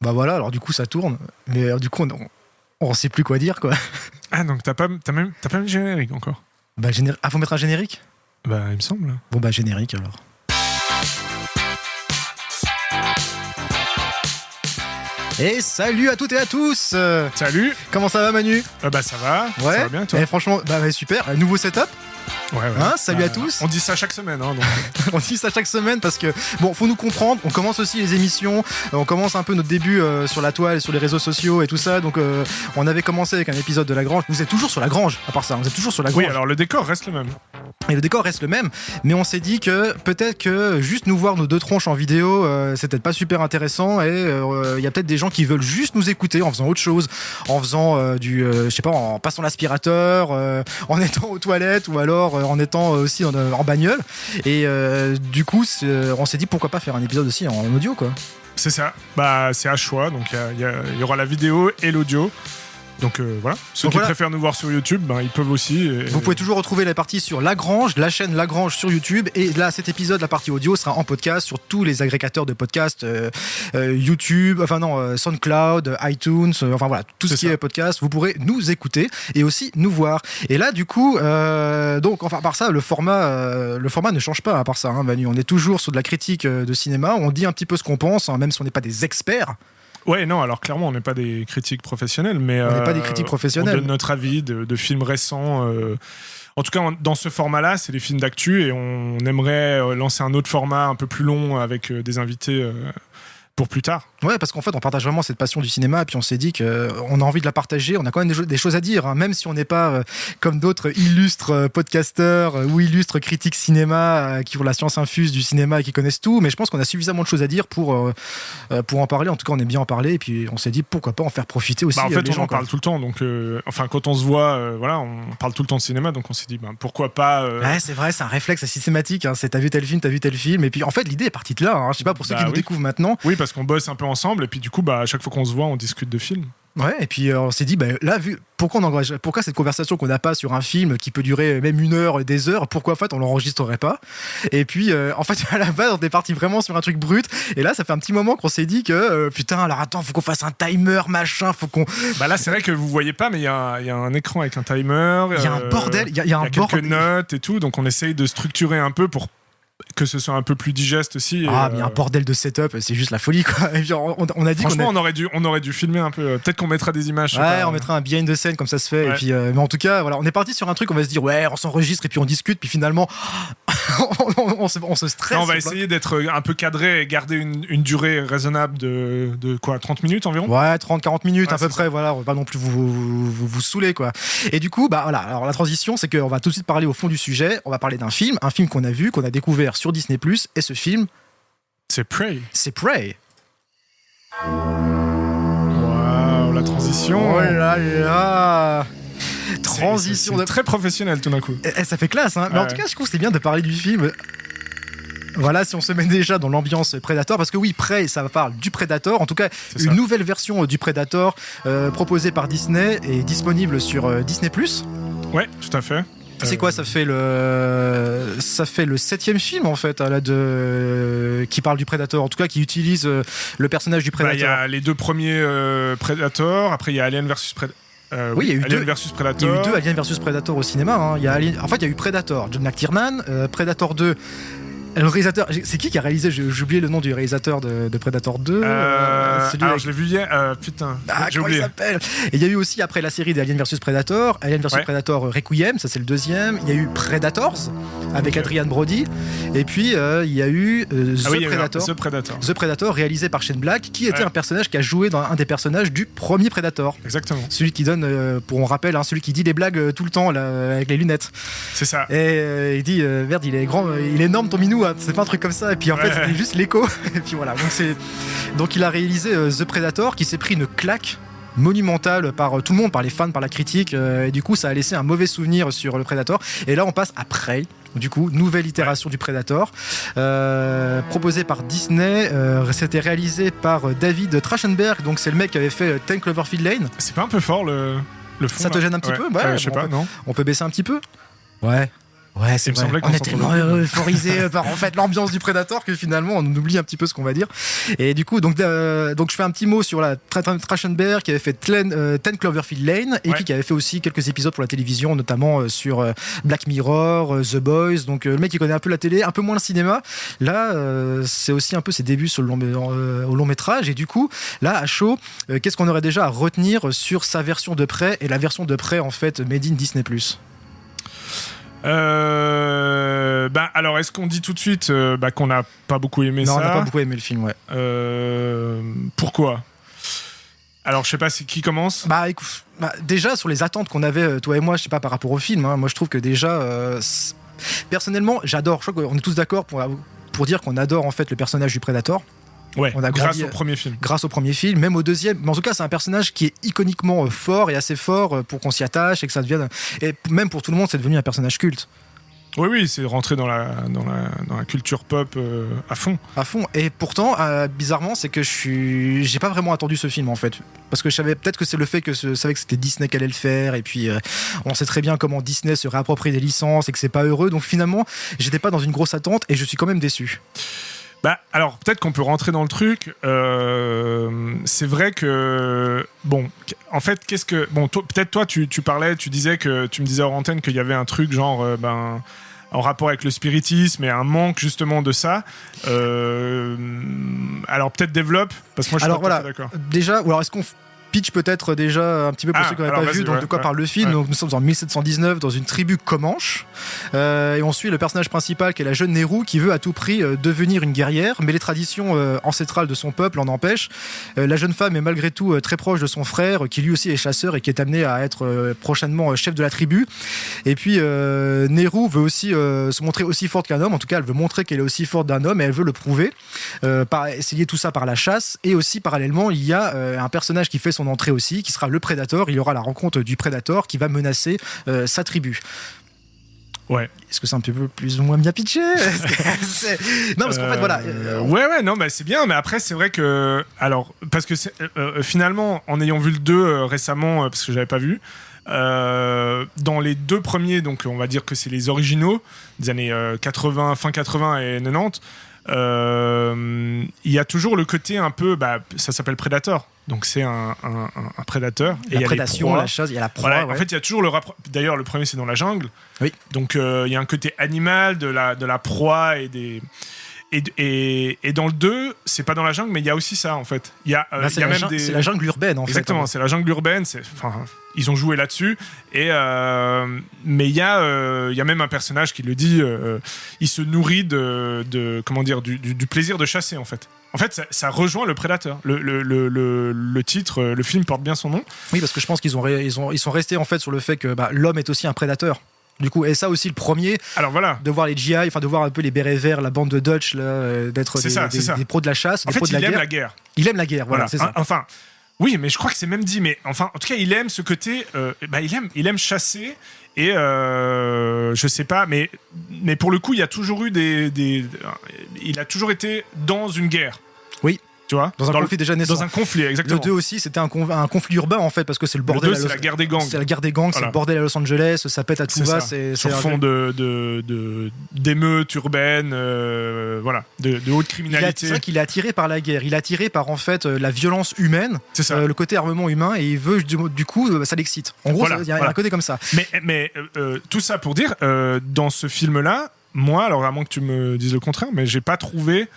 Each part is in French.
Bah voilà, alors du coup ça tourne, mais du coup on sait plus quoi dire quoi. Ah, donc t'as pas mis le générique encore? Bah faut mettre un générique? Bah il me semble. Bon bah générique alors. Et salut à toutes et à tous. Salut. Comment ça va Manu? Bah ça va. Ouais. Ça va bien toi? Franchement, bah super, nouveau setup. Ouais. Hein, salut à tous. On dit ça chaque semaine. Hein, donc. On dit ça chaque semaine parce que, bon, faut nous comprendre, on commence aussi les émissions, on commence un peu notre début sur la toile, sur les réseaux sociaux et tout ça, donc on avait commencé avec un épisode de La Grange. Vous êtes toujours sur La Grange, à part ça, vous êtes toujours sur La Grange. Oui, alors le décor reste le même. Et le décor reste le même, mais on s'est dit que peut-être que juste nous voir nos deux tronches en vidéo, c'est peut-être pas super intéressant, et il y a peut-être des gens qui veulent juste nous écouter en faisant autre chose, en faisant je sais pas, en passant l'aspirateur, en étant aux toilettes, ou alors en étant aussi en bagnole. Et du coup, on s'est dit pourquoi pas faire un épisode aussi en audio, quoi. C'est ça. Bah c'est à choix, donc il y aura la vidéo et l'audio. Donc voilà, ceux qui préfèrent nous voir sur YouTube, ben, ils peuvent aussi. Vous pouvez toujours retrouver la partie sur La Grange, la chaîne La Grange sur YouTube. Et là, cet épisode, la partie audio, sera en podcast sur tous les agrégateurs de podcasts, YouTube, SoundCloud, iTunes, enfin voilà, tout ce qui est podcast. Vous pourrez nous écouter et aussi nous voir. Et là, du coup, donc, enfin, à part ça, le format ne change pas, à part ça, hein, Manu. On est toujours sur de la critique de cinéma. On dit un petit peu ce qu'on pense, hein, même si on n'est pas des experts. Ouais, non, alors clairement, on n'est pas des critiques professionnels, mais on n'est pas des critiques professionnels. On donne notre avis de films récents. En tout cas, dans ce format-là, c'est des films d'actu, et on aimerait lancer un autre format un peu plus long avec des invités pour plus tard. Ouais, parce qu'en fait, on partage vraiment cette passion du cinéma, et puis on s'est dit qu'on a envie de la partager. On a quand même des choses à dire, hein, même si on n'est pas comme d'autres illustres podcasteurs ou illustres critiques cinéma qui ont la science infuse du cinéma et qui connaissent tout. Mais je pense qu'on a suffisamment de choses à dire pour en parler. En tout cas, on aime bien en parler, et puis on s'est dit pourquoi pas en faire profiter aussi. En fait, les gens, on en parle tout le temps. Donc, quand on se voit, voilà, on parle tout le temps de cinéma, donc on s'est dit pourquoi pas. Ouais, c'est vrai, c'est un réflexe systématique. Hein, c'est t'as vu tel film, et puis en fait, l'idée est partie de là. Hein, je sais pas pour ceux qui nous découvrent maintenant. Oui, parce qu'on bosse un peu ensemble, et puis du coup, à chaque fois qu'on se voit, on discute de films. Ouais, et puis on s'est dit, là, pourquoi cette conversation qu'on n'a pas sur un film qui peut durer même 1 heure, des heures, pourquoi en fait on l'enregistrerait pas? Et puis en fait, à la base, on est parti vraiment sur un truc brut, et là, ça fait un petit moment qu'on s'est dit que putain, alors attends, faut qu'on fasse un timer, machin, faut qu'on. Là, c'est vrai que vous voyez pas, mais il y a un écran avec un timer. Il y a un bordel, il y a quelques notes et tout, donc on essaye de structurer un peu pour que ce soit un peu plus digeste aussi. Ah, mais il y a un bordel de setup, c'est juste la folie, quoi. Et puis, on a dit franchement, on aurait dû filmer un peu. Peut-être qu'on mettra des images. Ouais, on mettra un behind the scene comme ça se fait. Ouais. Et puis, mais en tout cas, voilà, on est parti sur un truc, on va se dire, ouais, on s'enregistre et puis on discute, puis finalement, on se stresse. Non, on va essayer d'être un peu cadré et garder une durée raisonnable de quoi, 30 minutes environ? Ouais, 30-40 minutes à peu près, voilà, on va pas non plus vous saouler, quoi. Et du coup, voilà, alors la transition, c'est qu'on va tout de suite parler au fond du sujet. On va parler d'un film qu'on a vu, qu'on a découvert sur Disney+, et ce film, c'est Prey. Waouh, la transition. Oh là là. Transition c'est très professionnel tout d'un coup. Et ça fait classe, hein. Mais en tout cas, je trouve que c'est bien de parler du film. Voilà, si on se met déjà dans l'ambiance Predator, parce que oui, Prey, ça parle du Predator, en tout cas une nouvelle version du Predator proposée par Disney et disponible sur Disney+. Ouais, tout à fait. C'est quoi? Ça fait le 7e film en fait qui parle du Predator, en tout cas qui utilise le personnage du Predator. Il y a les 2 premiers Predator, après il y a Alien vs Predator. Oui, il y a eu Alien vs Predator. Il y a eu 2 Alien vs Predator au cinéma. Hein. Il y a eu Predator, John McTiernan, Predator 2. Le réalisateur, c'est qui a réalisé? J'ai oublié le nom du réalisateur de Predator 2. Alors je l'ai vu hier. Putain, j'ai oublié. Il s'appelle. Et il y a eu aussi après la série des Alien vs Predator, Alien vs Predator Requiem, ça c'est le 2e. Il y a eu Predators avec Adrian Brody. Et puis il y a eu The Predator réalisé par Shane Black, qui était un personnage qui a joué dans un des personnages du premier Predator. Exactement. Celui qui donne, pour on rappelle, hein, celui qui dit des blagues tout le temps là, avec les lunettes. C'est ça. Et il dit merde, il est grand, il est énorme ton minou. C'est pas un truc comme ça, et puis en fait c'était juste l'écho. Et puis voilà, donc il a réalisé The Predator, qui s'est pris une claque monumentale par tout le monde, par les fans, par la critique, et du coup ça a laissé un mauvais souvenir sur le Predator. Et là on passe à Prey, du coup nouvelle itération du Predator, proposé par Disney. C'était réalisé par David Trachtenberg, donc c'est le mec qui avait fait 10 Cloverfield Lane. C'est pas un peu fort le fond? Ça te gêne un petit peu? Ouais, je sais pas, non. On peut baisser un petit peu? Ouais. Ouais, c'est Il me vrai. semblait qu'on On est s'entendait tellement plus. euphorisé par en fait l'ambiance du Predator que finalement on oublie un petit peu ce qu'on va dire. Et du coup, donc je fais un petit mot sur la Trachtenberg qui avait fait 10 Cloverfield Lane et Ouais. puis qui avait fait aussi quelques épisodes pour la télévision, notamment sur Black Mirror, The Boys. Donc le mec qui connaît un peu la télé, un peu moins le cinéma. Là, c'est aussi un peu ses débuts sur au long métrage. Et du coup, là à chaud, qu'est-ce qu'on aurait déjà à retenir sur sa version de près et la version de près en fait made in Disney+. Alors, est-ce qu'on dit tout de suite qu'on n'a pas beaucoup aimé Non, ça? on n'a pas beaucoup aimé le film, ouais. Pourquoi? Alors, je sais pas, c'est qui commence? Écoute, déjà sur les attentes qu'on avait, toi et moi, je sais pas par rapport au film, hein, moi je trouve que déjà, personnellement, j'adore. Je crois qu'on est tous d'accord pour dire qu'on adore en fait le personnage du Predator. Ouais, on a grâce grandi au premier film. Grâce au premier film, même au deuxième. Mais en tout cas, c'est un personnage qui est iconiquement fort et assez fort pour qu'on s'y attache et que ça devienne. Et même pour tout le monde, c'est devenu un personnage culte. Oui, c'est rentré dans la culture pop à fond. À fond. Et pourtant, bizarrement, c'est que j'ai pas vraiment attendu ce film en fait. Parce que je savais peut-être que c'est le fait que je savais que c'était Disney qui allait le faire. Et puis, on sait très bien comment Disney se réapproprie des licences et que c'est pas heureux. Donc finalement, j'étais pas dans une grosse attente et je suis quand même déçu. Alors, peut-être qu'on peut rentrer dans le truc. C'est vrai que... Bon, en fait, qu'est-ce que... Bon, peut-être toi, tu parlais, tu me disais hors antenne qu'il y avait un truc genre... en rapport avec le spiritisme et un manque justement de ça. Alors, peut-être développe, parce que moi, je suis pas tout à fait d'accord. Déjà, ou alors est-ce qu'on pitch peut-être déjà un petit peu pour ceux qui n'auraient pas vu donc de quoi parle le film. Donc nous sommes en 1719 dans une tribu Comanche et on suit le personnage principal qui est la jeune Nehru qui veut à tout prix devenir une guerrière, mais les traditions ancestrales de son peuple en empêchent. La jeune femme est malgré tout très proche de son frère qui lui aussi est chasseur et qui est amené à être prochainement chef de la tribu. Et puis Nehru veut aussi se montrer aussi forte qu'un homme, en tout cas elle veut montrer qu'elle est aussi forte d'un homme et elle veut le prouver. Essayer tout ça par la chasse et aussi parallèlement il y a un personnage qui fait son entrée aussi, qui sera le Predator. Il y aura la rencontre du Predator qui va menacer sa tribu. Ouais. Est-ce que c'est un peu plus ou moins bien pitché? Non, parce qu'en fait, voilà. Ouais, non, c'est bien, mais après, c'est vrai que. Alors, parce que finalement, en ayant vu le 2 récemment, parce que j'avais pas vu, dans les deux premiers, donc on va dire que c'est les originaux, des années 80, fin 80 et 90, il y a toujours le côté un peu. Ça s'appelle Predator. Donc c'est un prédateur. La prédation, la chasse, il y a la proie. Voilà, ouais. En fait, il y a toujours le D'ailleurs, le premier, c'est dans la jungle. Oui. Donc il y a un côté animal de la proie et des. Et dans le 2, c'est pas dans la jungle, mais il y a aussi ça en fait. Il y a même des. C'est la jungle urbaine en fait. Exactement, c'est la jungle urbaine. Ils ont joué là-dessus. Mais il y a même un personnage qui le dit. Il se nourrit comment dire, du plaisir de chasser en fait. En fait, ça rejoint le Predator. Le titre, le film porte bien son nom. Oui, parce que je pense qu'ils sont restés en fait sur le fait que l'homme est aussi un prédateur. Du coup, et ça aussi le premier. Alors voilà. De voir les GI, enfin de voir un peu les bérets verts, la bande de Dutch, là, d'être des pros de la chasse. En fait, il aime la guerre. Il aime la guerre, voilà, c'est ça. Enfin, oui, mais je crois que c'est même dit. Mais enfin, en tout cas, il aime ce côté. Il aime chasser. Et je sais pas, mais pour le coup, il y a toujours eu il a toujours été dans une guerre. Oui. Tu vois, dans un conflit déjà naissant. Dans un conflit, exactement. Le 2 aussi, c'était un conflit urbain en fait, parce que c'est le bordel. Le 2, c'est la guerre des gangs. C'est la guerre des gangs, voilà. C'est le bordel à Los Angeles, ça pète à tout va. Sur fond d'émeutes urbaines, voilà, de haute criminalité. C'est vrai qu'il est attiré par la guerre, il est attiré par en fait la violence humaine, c'est ça. Le côté armement humain, et il veut du coup, ça l'excite. En gros, il y a un côté comme ça. Mais tout ça pour dire, dans ce film-là, moi, alors à moins que tu me dises le contraire, mais j'ai pas trouvé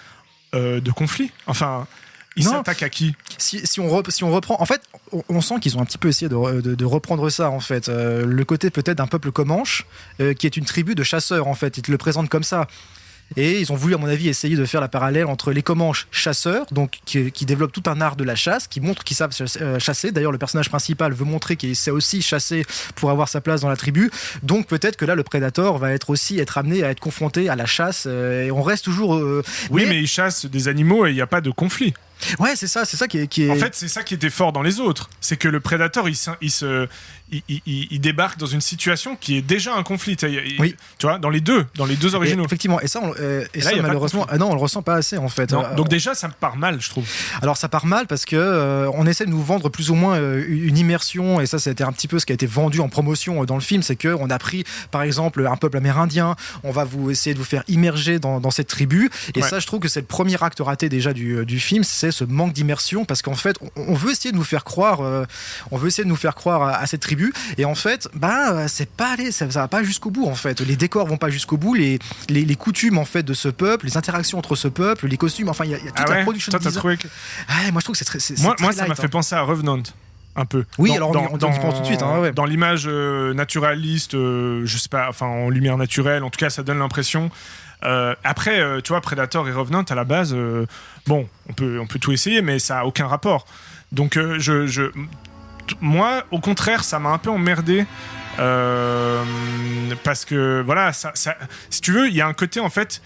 de conflit. Enfin. Il s'attaque à qui? Si on reprend, en fait, on sent qu'ils ont un petit peu essayé de reprendre ça, en fait. Le côté peut-être d'un peuple Comanche, qui est une tribu de chasseurs, en fait. Ils te le présentent comme ça. Et ils ont voulu, à mon avis, essayer de faire la parallèle entre les Comanches chasseurs, donc qui développent tout un art de la chasse, qui montrent qu'ils savent chasser. D'ailleurs, le personnage principal veut montrer qu'il sait aussi chasser pour avoir sa place dans la tribu. Donc peut-être que là, le Predator va être amené à être confronté à la chasse. Et on reste toujours. Oui, mais il chasse des animaux et il n'y a pas de conflit. Ouais, c'est ça qui est... En fait, c'est ça qui était fort dans les autres. C'est que le Predator, il débarque dans une situation qui est déjà un conflit. Oui. Tu vois, dans les deux originaux. Et, effectivement, et ça, malheureusement, non, on le ressent pas assez en fait. Donc déjà, ça me part mal, je trouve. Alors ça part mal parce que on essaie de nous vendre plus ou moins une immersion, et ça, c'était un petit peu ce qui a été vendu en promotion dans le film, c'est que on a pris, par exemple, un peuple amérindien, on va essayer de vous faire immerger dans cette tribu, et ça, je trouve que c'est le premier acte raté déjà du film, c'est ce manque d'immersion, parce qu'en fait, on veut essayer de nous faire croire, à cette tribu, et en fait, c'est pas allé, ça va pas jusqu'au bout en fait. Les décors vont pas jusqu'au bout, les coutumes en fait de ce peuple, les interactions entre ce peuple, les costumes, enfin il y a toute la production design. Moi je trouve que c'est très moi ça m'a fait penser à Revenant un peu. Oui, alors on y prend tout de suite. Dans l'image naturaliste, je sais pas, enfin en lumière naturelle, en tout cas ça donne l'impression. Après, tu vois, Predator et Revenant à la base, bon, on peut tout essayer, mais ça a aucun rapport. Donc moi, au contraire, ça m'a un peu emmerdé. Parce que voilà, ça, si tu veux, il y a un côté en fait.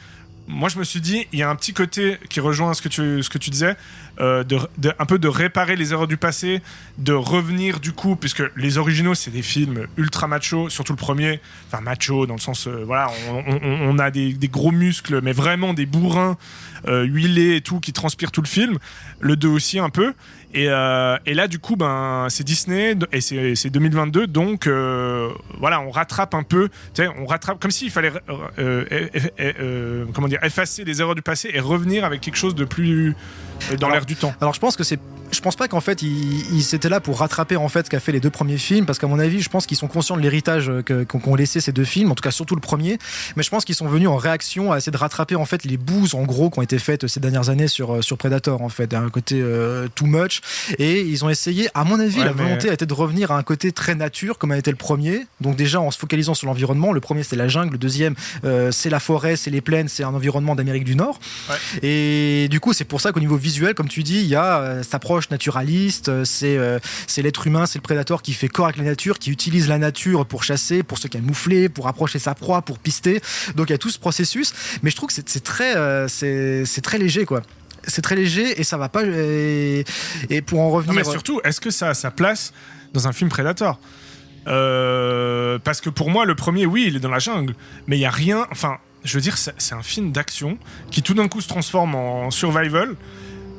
Moi, je me suis dit, il y a un petit côté qui rejoint ce que tu disais, un peu de réparer les erreurs du passé, de revenir du coup, puisque les originaux, c'est des films ultra macho, surtout le premier, enfin macho dans le sens, voilà, on a des gros muscles, mais vraiment des bourrins huilés et tout, qui transpirent tout le film. Le 2 aussi un peu. Et là, du coup, c'est Disney et c'est 2022, donc voilà, on rattrape un peu. On rattrape comme s'il fallait effacer les erreurs du passé et revenir avec quelque chose de plus dans l'air du temps. Alors, je pense pas qu'en fait ils étaient là pour rattraper en fait ce qu'a fait les deux premiers films, parce qu'à mon avis, je pense qu'ils sont conscients de l'héritage qu'ont laissé ces deux films, en tout cas surtout le premier. Mais je pense qu'ils sont venus en réaction à essayer de rattraper en fait les bouses en gros qui ont été faites ces dernières années sur Predator en fait, un côté too much. Et ils ont essayé, à mon avis, volonté a été de revenir à un côté très nature, comme a été le premier. Donc déjà, en se focalisant sur l'environnement. Le premier, c'était la jungle. Le deuxième, c'est la forêt, c'est les plaines, c'est un environnement d'Amérique du Nord. Ouais. Et du coup, c'est pour ça qu'au niveau visuel, comme tu dis, il y a cette approche naturaliste. C'est l'être humain, c'est le prédateur qui fait corps avec la nature, qui utilise la nature pour chasser, pour se camoufler, pour approcher sa proie, pour pister. Donc il y a tout ce processus. Mais je trouve que c'est très léger, quoi. C'est très léger et ça va pas. Et pour en revenir. Non, mais surtout, est-ce que ça a sa place dans un film Predator ? Parce que pour moi, le premier, oui, il est dans la jungle, mais il y a rien. Enfin, je veux dire, c'est un film d'action qui tout d'un coup se transforme en survival.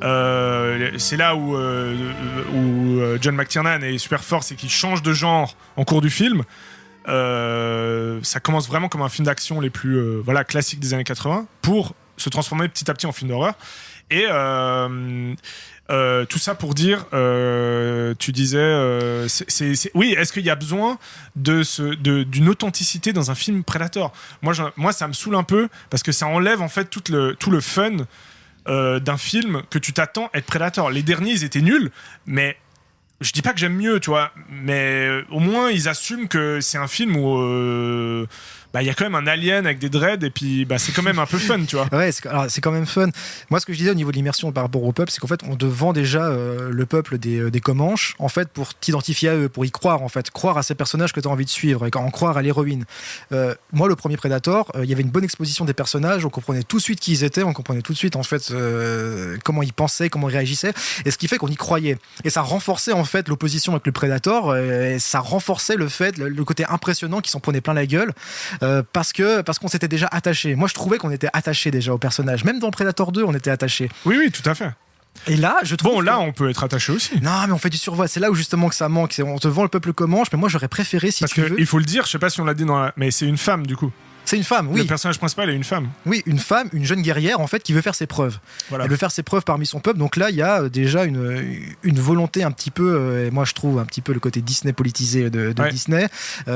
C'est là où John McTiernan est super fort, c'est qu'il change de genre en cours du film. Ça commence vraiment comme un film d'action les plus classiques des années 80 pour se transformer petit à petit en film d'horreur. Et tout ça pour dire, tu disais, oui, est-ce qu'il y a besoin d'une authenticité dans un film Predator ? Moi, ça me saoule un peu parce que ça enlève en fait tout le fun d'un film que tu t'attends à être Predator. Les derniers, ils étaient nuls, mais je dis pas que j'aime mieux, tu vois, mais au moins ils assument que c'est un film où il y a quand même un alien avec des dreads et puis c'est quand même un peu fun, tu vois. Ouais, c'est quand même fun. Moi, ce que je disais au niveau de l'immersion par rapport au peuple, c'est qu'en fait, on te vend déjà le peuple des Comanches, en fait, pour t'identifier à eux, pour y croire, en fait, croire à ces personnages que tu as envie de suivre et en croire à l'héroïne. Moi, le premier Predator, il y avait une bonne exposition des personnages, on comprenait tout de suite qui ils étaient, on comprenait tout de suite, en fait, comment ils pensaient, comment ils réagissaient, et ce qui fait qu'on y croyait. Et ça renforçait, en fait, l'opposition avec le Predator, et ça renforçait le côté impressionnant qui s'en prenait plein la gueule. Parce qu'on s'était déjà attaché. Moi, je trouvais qu'on était attaché déjà au personnage. Même dans Predator 2, on était attaché. Oui, tout à fait. Et là, je trouve. Bon, là, on peut être attaché aussi. Non, mais on fait du survol. C'est là où justement que ça manque. On te vend le peuple Comanche, mais moi, j'aurais préféré, si parce tu veux. Parce qu'il faut le dire, je sais pas si on l'a dit mais c'est une femme, du coup. C'est une femme, oui. Le personnage principal est une femme. Oui, une femme, une jeune guerrière, en fait, qui veut faire ses preuves. Voilà. Elle veut faire ses preuves parmi son peuple. Donc là, il y a déjà une volonté un petit peu, et moi je trouve un petit peu le côté Disney politisé de Disney.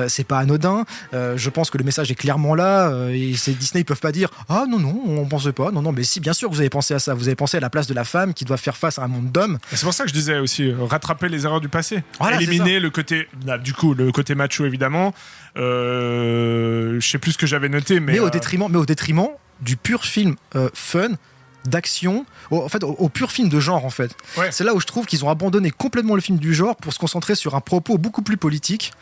C'est pas anodin. Je pense que le message est clairement là. Et c'est Disney, ils peuvent pas dire « Ah non, on pensait pas. Non, mais si, bien sûr, vous avez pensé à ça. Vous avez pensé à la place de la femme qui doit faire face à un monde d'hommes. » C'est pour ça que je disais aussi, rattraper les erreurs du passé. Voilà, éliminer le côté, le côté macho, évidemment. Je sais plus ce que j'avais noté, mais au détriment du pur film fun, d'action, au pur film de genre en fait. Ouais. C'est là où je trouve qu'ils ont abandonné complètement le film du genre pour se concentrer sur un propos beaucoup plus politique.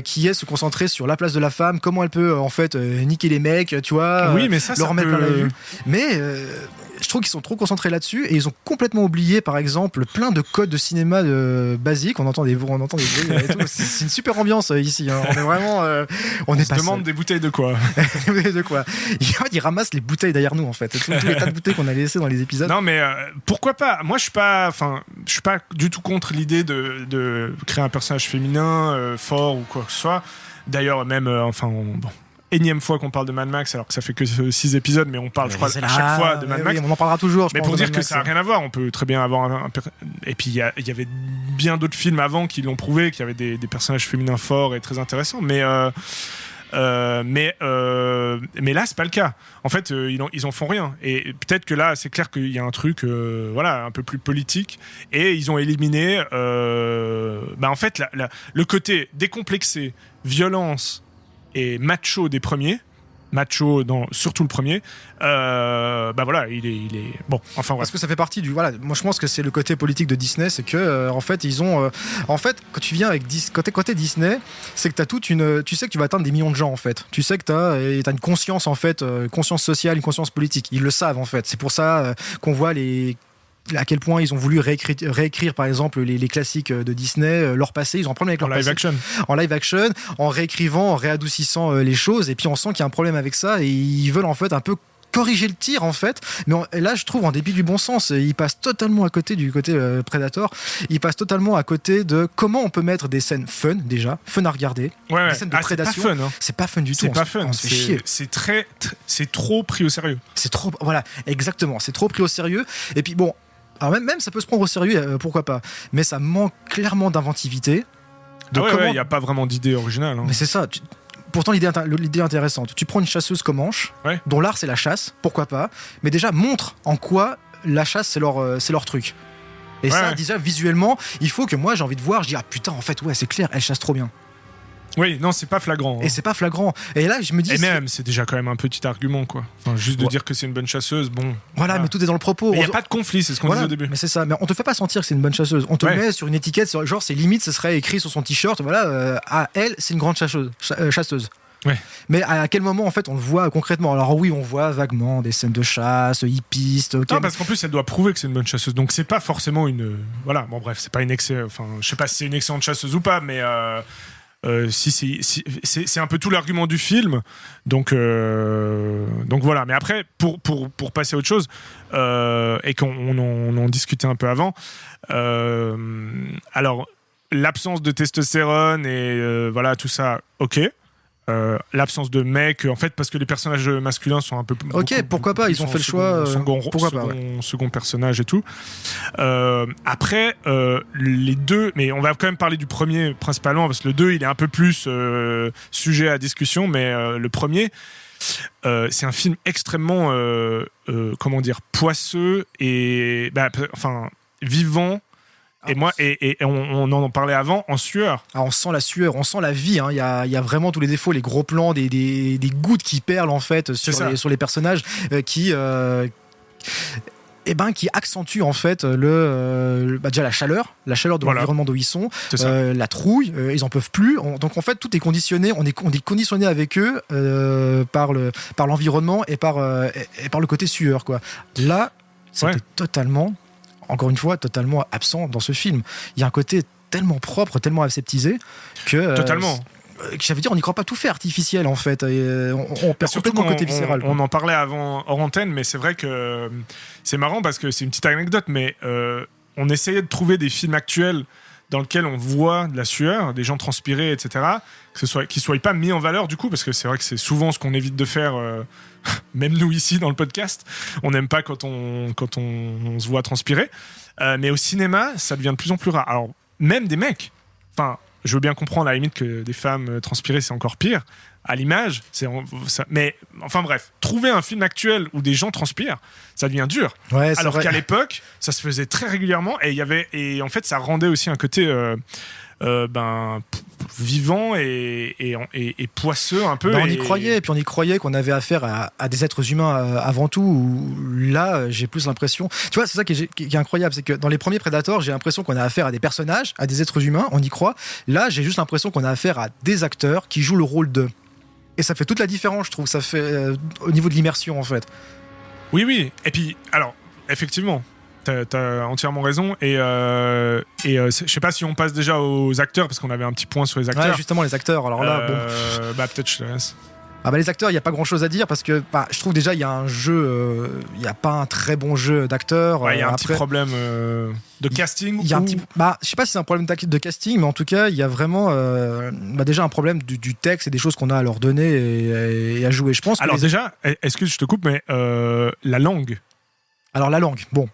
Qui est se concentrer sur la place de la femme, comment elle peut en fait niquer les mecs, tu vois, oui, mais ça leur remettre plein la vue. Mais je trouve qu'ils sont trop concentrés là-dessus et ils ont complètement oublié, par exemple, plein de codes de cinéma basiques. On entend des bruits et tout. C'est une super ambiance ici. Hein. On est vraiment. On se demande des bouteilles de quoi. De quoi. En fait, ils ramassent les bouteilles derrière nous, en fait. Tous les tas de bouteilles qu'on a laissées dans les épisodes. Non, mais pourquoi pas. Moi, je suis pas du tout contre l'idée de créer un personnage féminin fort ou quoi que ce soit. D'ailleurs, même, énième fois qu'on parle de Mad Max, alors que ça fait que 6 épisodes, mais on parle, je crois, à chaque fois de Mad Max. Oui, on en parlera toujours. Mais pour dire que ça n'a rien à voir, on peut très bien avoir et puis il y avait bien d'autres films avant qui l'ont prouvé, qu'il y avait des personnages féminins forts et très intéressants, mais là c'est pas le cas. En fait, ils en font rien. Et peut-être que là, c'est clair qu'il y a un truc, un peu plus politique. Et ils ont éliminé, en fait, le côté décomplexé, violence et macho des premiers. Macho surtout le premier, il est bon. Enfin, parce que ça fait partie du moi je pense que c'est le côté politique de Disney, c'est que en fait ils ont quand tu viens avec côté Disney, c'est que t'as tu sais que tu vas atteindre des millions de gens en fait. Tu sais que t'as une conscience en fait, conscience sociale, une conscience politique. Ils le savent en fait. C'est pour ça qu'on voit à quel point ils ont voulu réécrire par exemple les classiques de Disney, leur passé. Ils ont un problème avec leur passé. En live action, en réécrivant, en réadoucissant les choses. Et puis on sent qu'il y a un problème avec ça et ils veulent en fait un peu corriger le tir en fait, mais là je trouve en dépit du bon sens, ils passent totalement à côté du côté Predator, ils passent totalement à côté de comment on peut mettre des scènes fun à regarder, des scènes de prédation. C'est pas fun, hein. C'est pas fun du tout, c'est pas fun, on se fait chier. C'est trop pris au sérieux. C'est trop, voilà, exactement, c'est trop pris au sérieux. Et puis bon, alors même ça peut se prendre au sérieux, pourquoi pas, mais ça manque clairement d'inventivité. Il n'y a pas vraiment d'idée originale. Hein. Mais c'est ça. Pourtant, l'idée est intéressante. Tu prends une chasseuse comme Anche, dont l'art c'est la chasse, pourquoi pas, mais déjà montre en quoi la chasse c'est leur truc. Et déjà visuellement, il faut que moi j'ai envie de voir, je dis putain, en fait, c'est clair, elle chasse trop bien. Oui, non, c'est pas flagrant. Hein. Et c'est pas flagrant. Et là, je me dis. Et même, c'est déjà quand même un petit argument, quoi. Enfin, juste de dire que c'est une bonne chasseuse, bon. Voilà, mais tout est dans le propos. Il n'y a pas de conflit, c'est ce qu'on disait au début. Mais c'est ça. Mais on te fait pas sentir que c'est une bonne chasseuse. On te met sur une étiquette, genre, c'est limite, ce serait écrit sur son t-shirt, à elle, c'est une grande chasseuse. Ouais. Mais à quel moment en fait on le voit concrètement? Alors oui, on voit vaguement des scènes de chasse, hippistes. Okay, non, parce qu'en plus elle doit prouver que c'est une bonne chasseuse. Donc c'est pas forcément une. Voilà, bon bref, c'est pas une excellente. Enfin, je sais pas si c'est une excellente chasseuse ou pas, mais c'est un peu tout l'argument du film. Donc voilà. Mais après, pour passer à autre chose, et qu'on en discutait un peu avant. Alors l'absence de testostérone et tout ça, ok. L'absence de mecs, en fait, parce que les personnages masculins sont un peu plus. Ok, pourquoi pas, ils ont fait le choix. Second personnage et tout. Après, les deux, mais on va quand même parler du premier principalement, parce que le 2, il est un peu plus sujet à discussion, mais le premier, c'est un film extrêmement, poisseux et. Vivant. Et on en parlait avant, en sueur. Ah, on sent la sueur, on sent la vie. Il y a vraiment tous les défauts, les gros plans, des gouttes qui perlent en fait sur les personnages qui accentuent en fait déjà la chaleur de l'environnement d'où ils sont, la trouille, ils en peuvent plus. Donc en fait tout est conditionné, on est conditionné avec eux par l'environnement et par le côté sueur quoi. Là, c'était totalement absent dans ce film. Il y a un côté tellement propre, tellement aseptisé que... Totalement. Ça veut dire on n'y croit pas, tout fait artificiel en fait. On perd complètement le côté viscéral. On en parlait avant hors antenne, mais c'est vrai que c'est marrant parce que c'est une petite anecdote, mais on essayait de trouver des films actuels dans lesquels on voit de la sueur, des gens transpirer, etc., qui ne soient pas mis en valeur du coup, parce que c'est vrai que c'est souvent ce qu'on évite de faire... même nous ici dans le podcast, on n'aime pas quand on se voit transpirer. Mais au cinéma, ça devient de plus en plus rare. Alors, même des mecs, je veux bien comprendre à la limite que des femmes transpirer, c'est encore pire. À l'image, mais enfin bref, trouver un film actuel où des gens transpirent, ça devient dur. Ouais, alors qu'à l'époque, ça se faisait très régulièrement et en fait, ça rendait aussi un côté vivant et poisseux un peu. On y croyait, et puis on y croyait qu'on avait affaire à des êtres humains avant tout. Où là, j'ai plus l'impression. Tu vois, c'est ça qui est incroyable, c'est que dans les premiers Predators, j'ai l'impression qu'on a affaire à des personnages, à des êtres humains, on y croit. Là, j'ai juste l'impression qu'on a affaire à des acteurs qui jouent le rôle d'eux. Et ça fait toute la différence, je trouve. Ça fait au niveau de l'immersion, en fait. Oui. Et puis, alors, effectivement, t'as entièrement raison. Je sais pas si on passe déjà aux acteurs, parce qu'on avait un petit point sur les acteurs. Ouais, justement, les acteurs. Alors là, bon. Peut-être je te laisse. Ah bah les acteurs, il n'y a pas grand chose à dire parce que je trouve déjà il y a un jeu, il n'y a pas un très bon jeu d'acteurs. Ouais, il y a un petit problème de casting. Il y a un petit, je sais pas si c'est un problème de casting, mais en tout cas il y a vraiment déjà un problème du texte et des choses qu'on a à leur donner et à jouer. Je pense. Alors déjà, excuse, je te coupe, mais la langue. Alors la langue, bon.